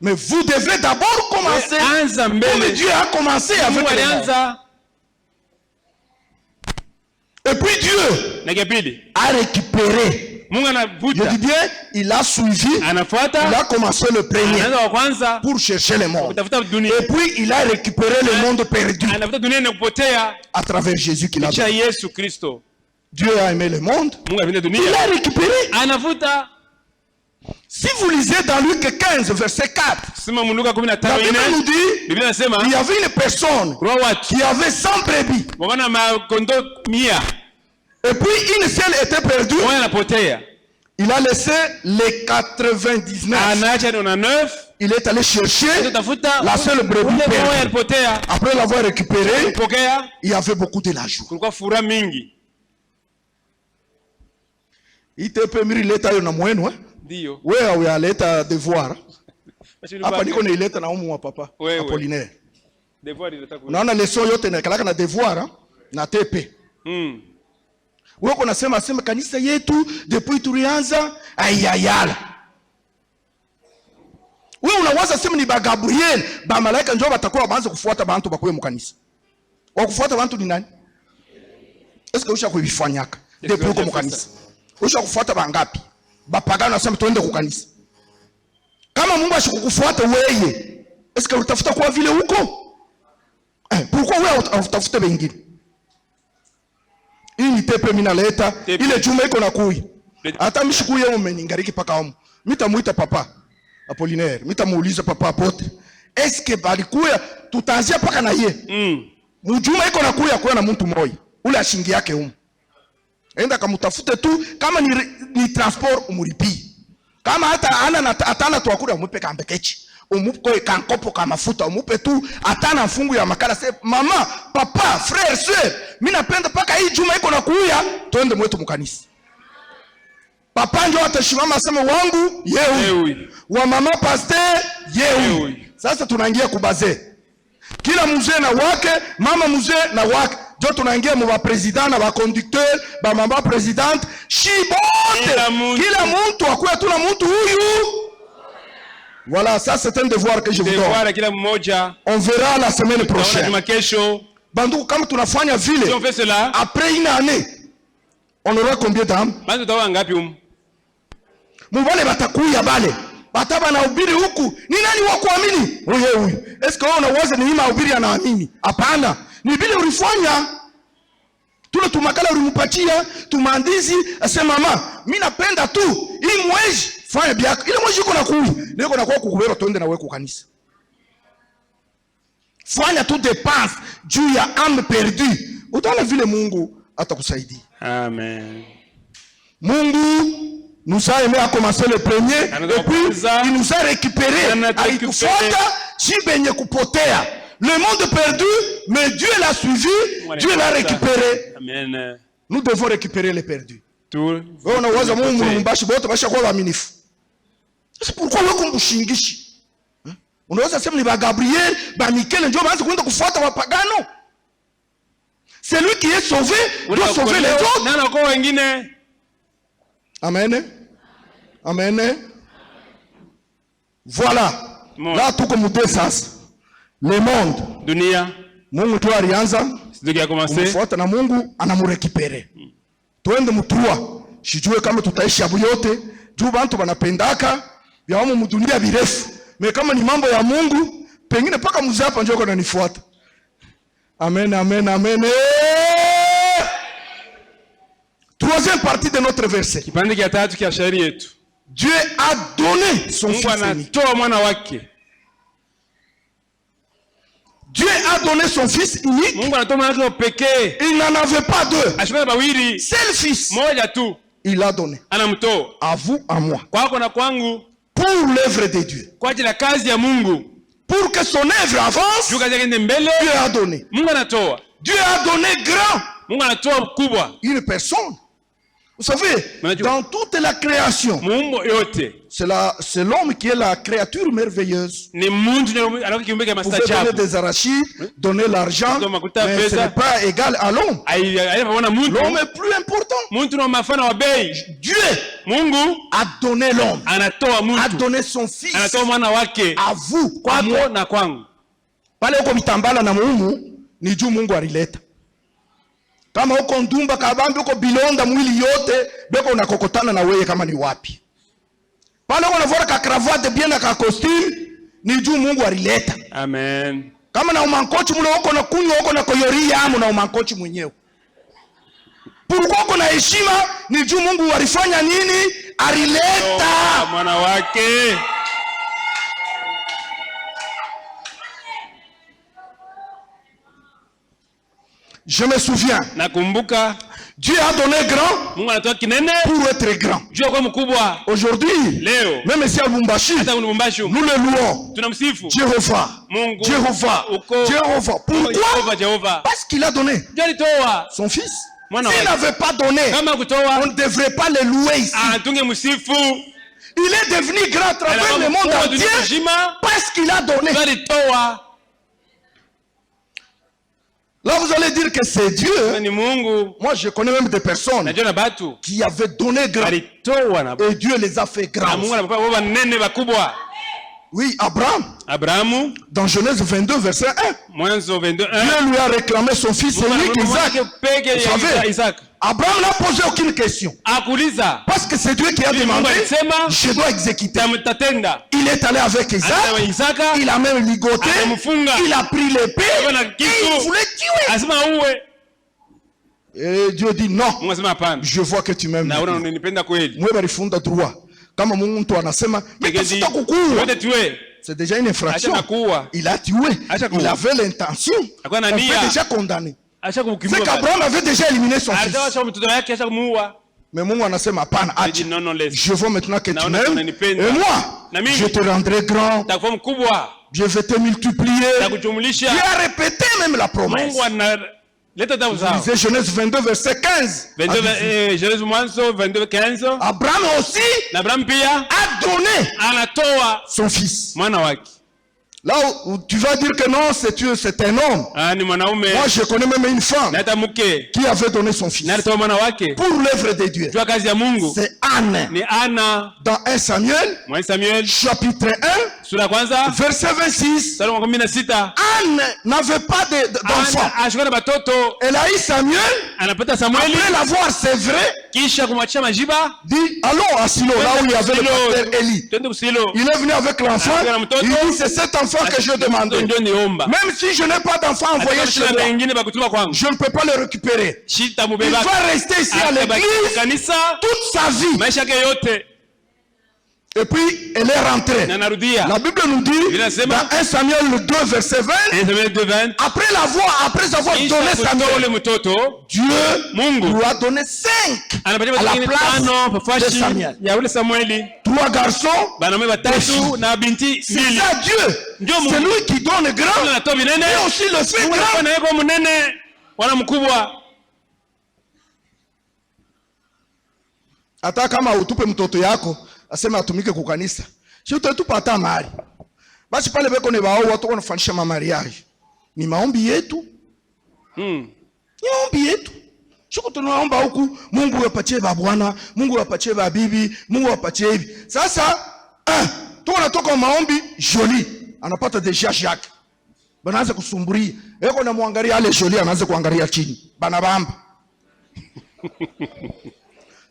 Mais vous devez d'abord commencer. Comme Dieu a commencé avec vous. Et puis Dieu a récupéré. Je dis bien, il a suivi, il a commencé le premier pour chercher le monde. Et puis il a récupéré le monde perdu à travers Jésus qu'il a donné. Dieu a aimé le monde, il a récupéré. Si vous lisez dans Luc 15, verset 4, la Bible nous dit il y avait une personne qui avait 100 brebis. Et puis une seule était perdue. Il a laissé les 99. Il est allé chercher la seule brebis perdue. Après l'avoir récupérée, il y avait beaucoup de l'argent. Il te permis de l'état na mwenu. Wewe uyaleta devoir. Hapa niko naileta na umu wa papa Apollinaire. Unaona leso yote inakalaka na devoir na tepe. Wewe unasema kanisa yetu depuis tulianza ayayala. Wewe unawaza sema ni ba Gabriel, ba malaika njoo batakuwa baanze kufuata bantu bakuwe mu kanisa. Wa kufuata bantu ni nani? Eske usha kuifanyaka depuis uko mu kanisa? Usha kufuata bangapi? Bapagano nasema tuende ku kanisa. Kama Mungu ashikukufuata wewe, eske utafuta kwa vile huko? Pourquoi wewe utafuta wengine? Hii tepe mina leta, ile chuma iko na kui. Hata mshikuye umeningariki paka homo. Mitamuita papa Apollinaire, mitamuuliza papa Apotre. Eske balikuya tutaanzia paka na ye? Mjuma iko na kuya kwa na mtu moyo. Ule ashingi yake humo. Enda kamutafute tu kama ni transport umuripi. Kama hata atana tuakura umupe kambekechi. Umupe kankopo kama mafuta umupe tu atana mfungu ya makala se mama, papa, frère, sœur, mimi napenda paka hii juma iko na kuya twende mwetu mkanisa. Papa ndio atashimama asema wangu yehu. Wa mama pasteur yehu. Sasa tunaingia kubaze. Kila mzee na wake, mama mzee na wake. Jo tunaingia mu president na ba conducteur, ba mama presidente, shibote. Kila mtu akuwe tu na mtu huyu. Voilà, ça c'est un devoir que je vous donne. On verra la semaine prochaine. Banduku kama tunafanya vile, après une année, on aura combien d'âmes? Mubale batakuya bale. Bataba na ubiri huku. Ni nani wa kuamini? Huyu. Est-ce que wewe unawaza ni mimi ubiri anaamini? Hapana. Ni vile ulifanya. Tule tumakala ulimpatia, tumandizi, asema mama, mimi napenda tu hii mwezi fanya biako. Ile mwezi uko na kuyi, niko na kwa kukubeba tuende na wewe kwa kanisa. Fanya tu dépense juu ya âme perdue. Utaona vile Mungu atakusaidia. Amen. Mungu nous a aimé à commencer le premier et puis il nous a récupéré. Alitufuata si benye kupotea. Le monde perdu, mais Dieu l'a suivi, Dieu l'a récupéré. Amen. Nous devons récupérer les perdus. C'est pourquoi nous kumshingishi. Unaweza sema ni ba Gabriel, ba Michael ndio baanze kwenda kufuata wapagano. C'est lui qui est sauvé, doit sauver les autres. Nana kwa wengine. Amen. Amen. Voilà. Là tout comme deux sens. Le monde. Dunia. Mungu tu alianza. C'est qui a commencé. Kumfuata na Mungu anamurekipere. Tuende mutrua. Sijue kama tutaishi abu yote. Juu bantu banapendaka ya mu dunia birefu. Me kama ni mambo ya Mungu, pengine paka mzee hapa njoo kwa nifuata. Amen, amen, amen. Troisième partie de notre verset. Kipande cha tatu cha shairi yetu. Dieu a donné son Mungu fils unique. anatoa mwana wake. Dieu a donné son fils unique. Mungu anatoa mwana wake pekee. Il n'en avait pas deux. Ashikana bawili. C'est le fils. Moja tu. Il a donné. Anamtoa. À vous, à moi. Kwako na kwangu. Pour l'œuvre de Dieu. Kwa ajili ya kazi ya Mungu. Pour que son œuvre avance, Juu kazi yake ende mbele. Dieu a donné. Mungu anatoa. Dieu a donné grand. Mungu anatoa kubwa. Une personne. Vous savez, dans toute la création, Mungu yote. c'est l'homme qui est la créature merveilleuse. Ni Mungu anako kiumbe kama Vous pouvez donner stachabu. des arachides, donner l'argent, mais ce n'est pas égal à l'homme. L'homme est plus important. Muntu na mafana wa bei. Dieu Mungu a donné l'homme, anatoa a muntu. donné son fils Anatoa mwana wake. à vous, à moi. Kwako na kwangu. Pale uko mitambala na muumu, ni juu Mungu alileta. Kama uko ndumba kabambi uko bilonda mwili yote, beko unakokotana na wewe kama ni wapi. Pale uko unavora ka cravate bien na ka costume, ni juu Mungu alileta. Amen. Kama na umankochi mule uko na kunywa uko na koyoria amu na umankochi mwenyewe. Pourquoi uko na heshima, ni juu Mungu alifanya nini? Alileta Mwana wake. Je me souviens. Nakumbuka. Dieu a donné grand Mungu anatoa kinene pour être grand. juu kwa mkubwa. Aujourd'hui, Leo même ici à Lubumbashi, hata Lubumbashi nous le louons. tunamsifu Jéhovah. Mungu. Jéhovah. Uko. Jéhovah. Pourquoi? Jehova. Parce qu'il a donné Ndio alitoa son fils. Mwana S'il wake. n'avait pas donné, Kama on kutoa ne devrait pas le louer ici. atunge msifu. Il est devenu grand à travers le monde entier parce qu'il a donné. Ndio alitoa. Là, vous allez dire que c'est Dieu. Ni Mungu. Moi, je connais même des personnes Najua na batu qui avaient donné grand. alitoa na Et Dieu les a fait na grands. Mungu anakupa baba nene bakubwa. Oui, Abraham, Abrahamu dans Genèse 22, verset 1, Mwanzo 22. Dieu lui a réclamé son fils unique, Isaac. Peke Vous ya savez, Isaac. Abraham n'a posé aucune question. Akuuliza Parce que c'est Dieu qui a demandé, alisema je dois exécuter. tatenda. Il est allé avec Isaac, Isaka il a même ligoté, amemfunga. il a pris l'épée, Alikuwa na et kisu. il voulait tuer. Asema uwe. Et Dieu dit non, Mungu asema hapana. je vois que tu m'aimes. Na una unanipenda kweli. Mwe balifunda droit. Kama Mungu mtu anasema, mais Tegezi. tafuta kukuua. Wote tuwe. C'est déjà une infraction. Acha nakuwa. Il a tué. Acha kuua. Il avait l'intention. Alikuwa na On nia. fait déjà condamné. Acha C'est kumkimbia. qu'Abraham avait déjà éliminé son fils. Alisema mtoto wake acha kumuua. Mais Mungu anasema hapana, acha. Dit non non laisse. Je vois maintenant que tu Naona m'aimes. unanipenda. Et moi, Na mimi. je te rendrai grand. Takuwa mkubwa. Je vais te multiplier. Takujumlisha. Dieu a répété même la promesse. Mungu analeta tabu zao. Lisez Genèse 22, verset 15. 22 Genèse Mwanzo 22:15. Abraham aussi Na Abraham pia a donné anatoa son fils. mwana wake. Là où tu vas dire que non, c'est un homme. Ni mwanaume. Moi, je connais même une femme Na hata mke. qui avait donné son fils Na alitoa mwana wake. pour l'œuvre de Dieu. Jua kazi ya Mungu. C'est Anne. Ni Ana. Dans 1 Samuel, Mwana Samuel chapitre 1, sura ya kwanza verset 26. mstari wa 16. Anne n'avait pas d'enfant. Ana ashika na batoto. Elle a eu Samuel. Anapata Samueli. Après l'avoir sévré, Kisha kumwachia majiba. dit allons à Silo, là où il y avait le pasteur Élie. Twende kusilo. Il est venu avec l'enfant. Il dit c'est cet enfant que je demandais. Ndio niomba. Même si je n'ai pas d'enfant envoyé chez moi, wengine bakutuma kwangu. je ne peux pas le récupérer. Shita Il mubeba. va rester ici à l'église Kanisa toute sa vie. maisha yake yote. Et puis, elle est rentrée. Na narudia. La Bible nous dit, dans 1 Samuel 2, verset 20, Samuel 2:20. après avoir donné Samuel, ule mtoto Dieu Mungu lui a donné 5 anapatia à la wengine place tano de pafashi Samuel. ya ule Samueli. 3 garçons. Banaume batatu na binti C'est mbili. ça Dieu. Ndio C'est Mungu. lui qui donne grand Anatoa binene. et aussi le fait Mungu grand. anafanya yako mnene wana mkubwa. Hata kama utupe mtoto yako aseme atumike kukanisa, si utatupa hata mahali. Basi pale beko ni wao watu wanafanisha mamariage. Ni maombi yetu. Ni maombi yetu. Shuku tunaomba huku Mungu apatie babwana, Mungu apatie babibi, Mungu apatie hivi. Sasa tunatoka maombi joli, anapata deja Jacques. Banaanza kusumburia. Eko na muangalia ale Jolie anaanza kuangalia chini. Banabamba.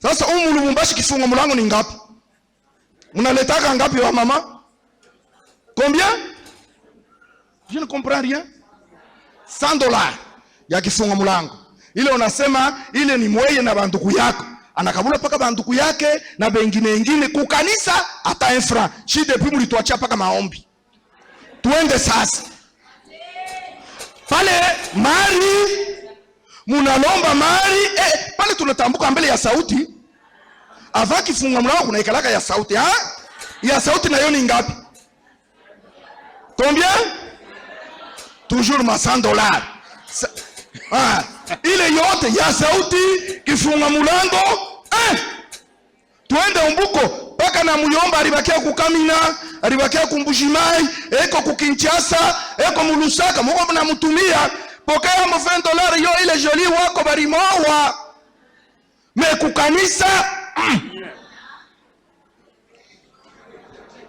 Sasa Lubumbashi kifungo mlango ni ngapi? Mnaletaka ngapi wa mama? Combien? Je ne comprends rien. $100 ya kifungo mlango. Ile unasema ile ni mweye na banduku yako. Anakabula paka banduku yake na bengine kukanisa hata infra. Shi depuis mulituachia paka maombi. Tuende sasa. Pale mari munalomba mari pale tunatambuka mbele ya sauti. Avant kifunga mlango kuna ikalaka ya sauti, ha? Ya sauti na yoni ngapi? Combien? Toujours ma $100. Ile yote ya sauti kifunga mlango tuende umbuko paka na muyomba alibakia kukamina, alibakia kumbujimai, eko kukinchasa, eko mulusaka, muko na mutumia pokea mo $20 yo ile Jolie wako barimoa. Me kukanisa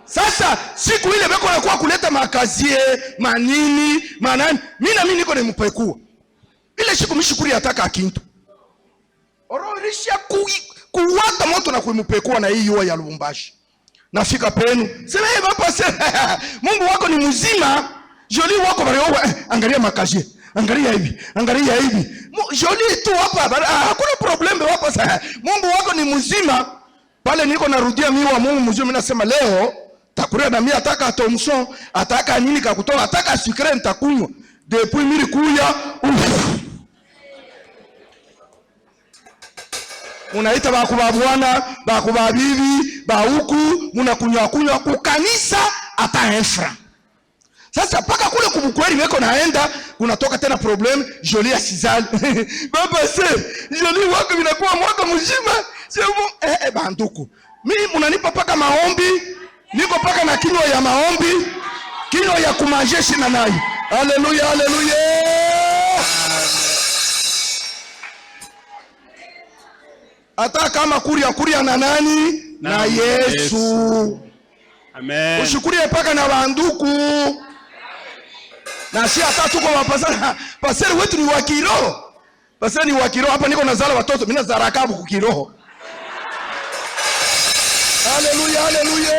sasa siku ile beko na kwa kuleta makazie manini manani mimi niko nimepekua ile siku mishukuri ataka kintu ororisha kuwaka moto na kuimupekua na hii ya Lubumbashi. Nafika penu sema hapa sasa Mungu wako ni mzima. Jolie wako barioa, angalia makazie, angalia hivi Jolie tu hapa hakuna problem hapa sasa. Mungu wako ni mzima. Pale niko narudia mimi wa Mungu mzima, mimi nasema leo takuria na mimi ataka Thomson, ataka nini kakutoa, ataka sucre nitakunywa. Depuis mimi kuya unaita bakuba bwana, bakuba bibi, ba huku munakunywa kukanisa hata infra. Sasa paka kule kubukweli weko naenda kunatoka tena problem Jolie asizali. Baba Jolie wako vinakuwa mwaka mzima. Sema banduku. Mimi munanipa paka maombi, niko paka na kinywa ya maombi, kinywa ya kumajeshi na nayo. Haleluya, haleluya. Hata kama kuria na nani? Na Yesu. Amen. Ushukurie paka na banduku. Na si hata tuko mapasana. Paseri wetu ni wa kiroho. Paseri ni wa kiroho. Hapa niko nazala watoto, mimi nazara rakabu ku kiroho. Haleluya, haleluya.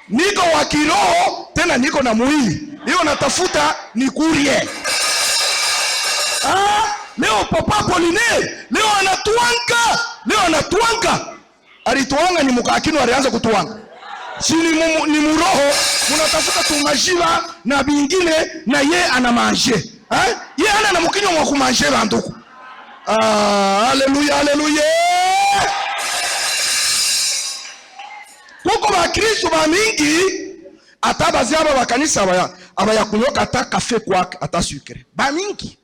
Niko wa kiroho, tena niko na mwili. Hiyo natafuta nikurie. Leo Papa Apollinaire, leo anatuanga. Alituanga ni mukakino alianza kutuanga. Si ni muroho, munatafuta tumajiva na bingine na ye ana manje. Ye ana na mukinyo mwa kumanje banduku. Haleluya, haleluya. Kuko ba Kristo ba mingi atabazi aba bakanisa aba kunyoka ata kafe kwake ata sucre. Ba mingi.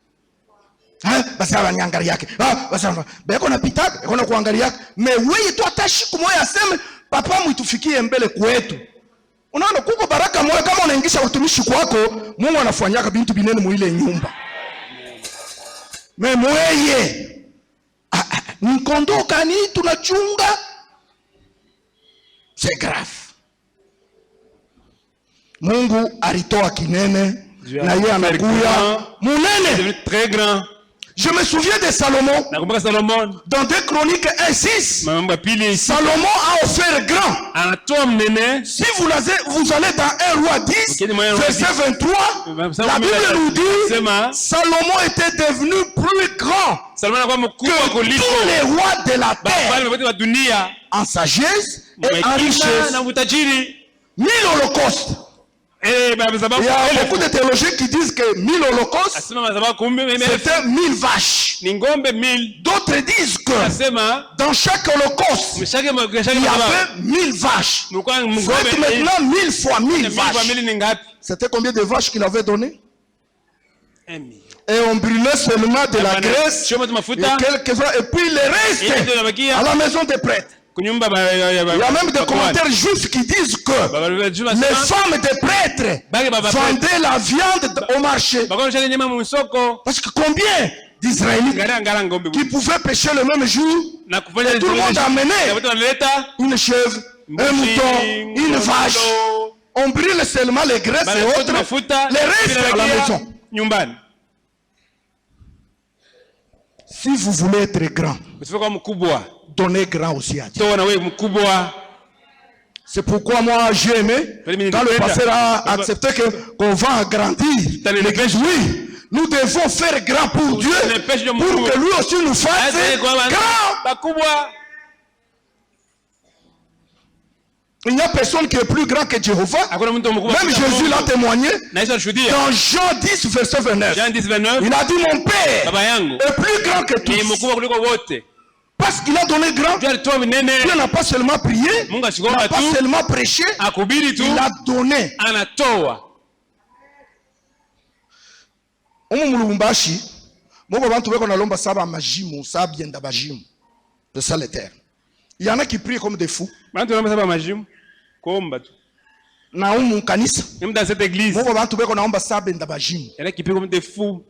Basi abanyangalia yake. Basi beko na pitaka, beko na kuangalia yake. Me wewe tu atashiku moyo aseme papa mwitufikie mbele kwetu. Unaona kuko baraka moyo kama unaingisha watumishi kwako, Mungu anafanyaka bintu binene mu ile nyumba. Me mweye nkondoka ni tunachunga. C'est grave. Mungu alitoa kinene na yeye anakuya munene. Très grand. Je me souviens de Salomon. Dans 2 Chroniques 1:6. Salomon a offert grand. Si vous allez dans 1 Roi 10, verset 23, la Bible nous dit Salomon était devenu plus grand que tous les rois de la terre en sagesse et en richesse. 1000 holocaustes. Il y a beaucoup de théologiens qui disent que 1000 holocaustes, c'était 1000 vaches. D'autres disent que dans chaque holocauste, il y avait 1000 vaches. Faites maintenant 1000 fois 1000 vaches. C'était combien de vaches qu'il avait donné? Et on brûlait seulement de la graisse et puis le reste à la maison des prêtres. Il y a même des commentaires juifs qui disent que les femmes des prêtres vendaient la viande au marché. Parce que combien d'Israélites qui pouvaient pêcher le même jour, et tout le monde amenait une chèvre, un mouton, une vache. On brûle seulement les graisses et autres. Les restes à la maison. Nyumbani. Si vous voulez être grand, donnez grand aussi à Dieu. C'est pourquoi moi j'ai aimé, quand le pasteur a accepté qu'on va agrandir l'église, oui, nous devons faire grand pour Dieu, pour que lui aussi nous fasse grand. Il n'y a personne qui est plus grand que Jéhovah. Même Jésus l'a témoigné. Dans Jean 10, verset 29. Il a dit, mon Père est plus grand que tous. Parce qu'il a donné grand. Dieu n'a pas seulement prié, il n'a pas seulement prêché, il a donné. C'est ça le terme. Il y en a qui prient comme des fous. Même dans cette église, il y en a qui prient comme des fous.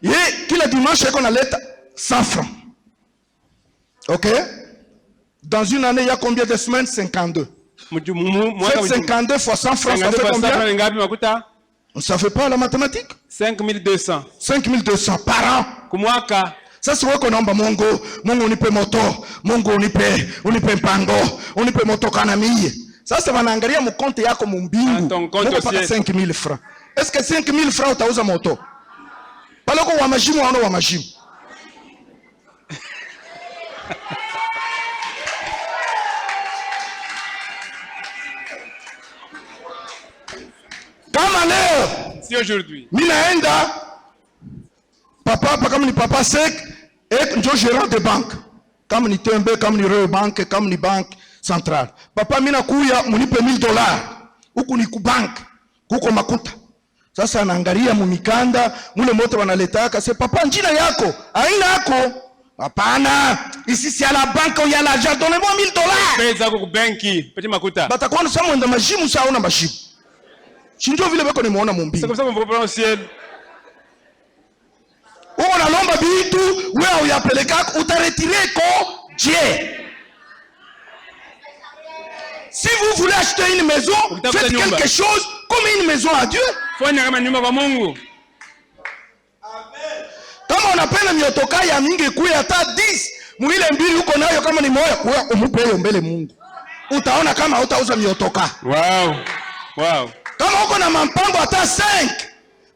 Et qu'il a dimanche qu'on a 100 francs. Ok? Dans une année, il y a combien de semaines? 52. 52 fois 100 francs, ça fait combien? On ne savait pas la mathématique? 5200. 5200 par an. Ça c'est vrai qu'on a Mungu unipe moto, Mungu unipe mpango, unipe moto kanamie. Ça c'est wanaangalia mkonte yako mumbingu. Mungu paka 5000 francs. Est-ce que 5000 francs utauza moto? Paloko wa majimu wana wa majimu. Kama leo, si aujourd'hui, minaenda papa kama ni papa sec et njo gérant de banque. Kama ni Tembe, kama ni Royal Bank, kama ni banque centrale. Papa mina kuya munipe $1000. Huku ni ku bank, kuko makuta. Sasa anaangalia mumikanda, mule moto wanaletaka, c'est papa njina yako, aina yako. Hapana, ici c'est à la banque où il y a l'argent, donnez-moi $1000. Pesa ku banki, pete makuta. Batakuwa na samu enda majimu sa ona majimu. Shinjo vile bako nimeona mumbi. C'est comme ça qu'on peut prendre au ciel. On a lomba bitu, wewe uyapeleka utaretire ko Dieu. Si vous voulez acheter une maison, faites quelque chose comme une maison à Dieu. Fanya kama nyumba kwa Mungu. Kama unapenda miotoka ya mingi kuya hata 10, mwile mbili uko nayo kama ni moyo, kuya umupe hiyo mbele Mungu. Utaona kama hutauza miotoka. Wow. Wow. Kama uko na mpango hata 5,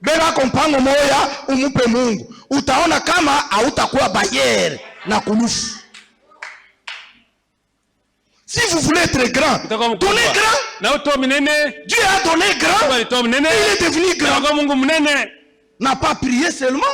bega kwa mpango moya umupe Mungu. Utaona kama hautakuwa bayere na kulufu. Si vous voulez être grand, donnez grand. Dieu a donné grand. Il est devenu grand. N'a pas prié seulement.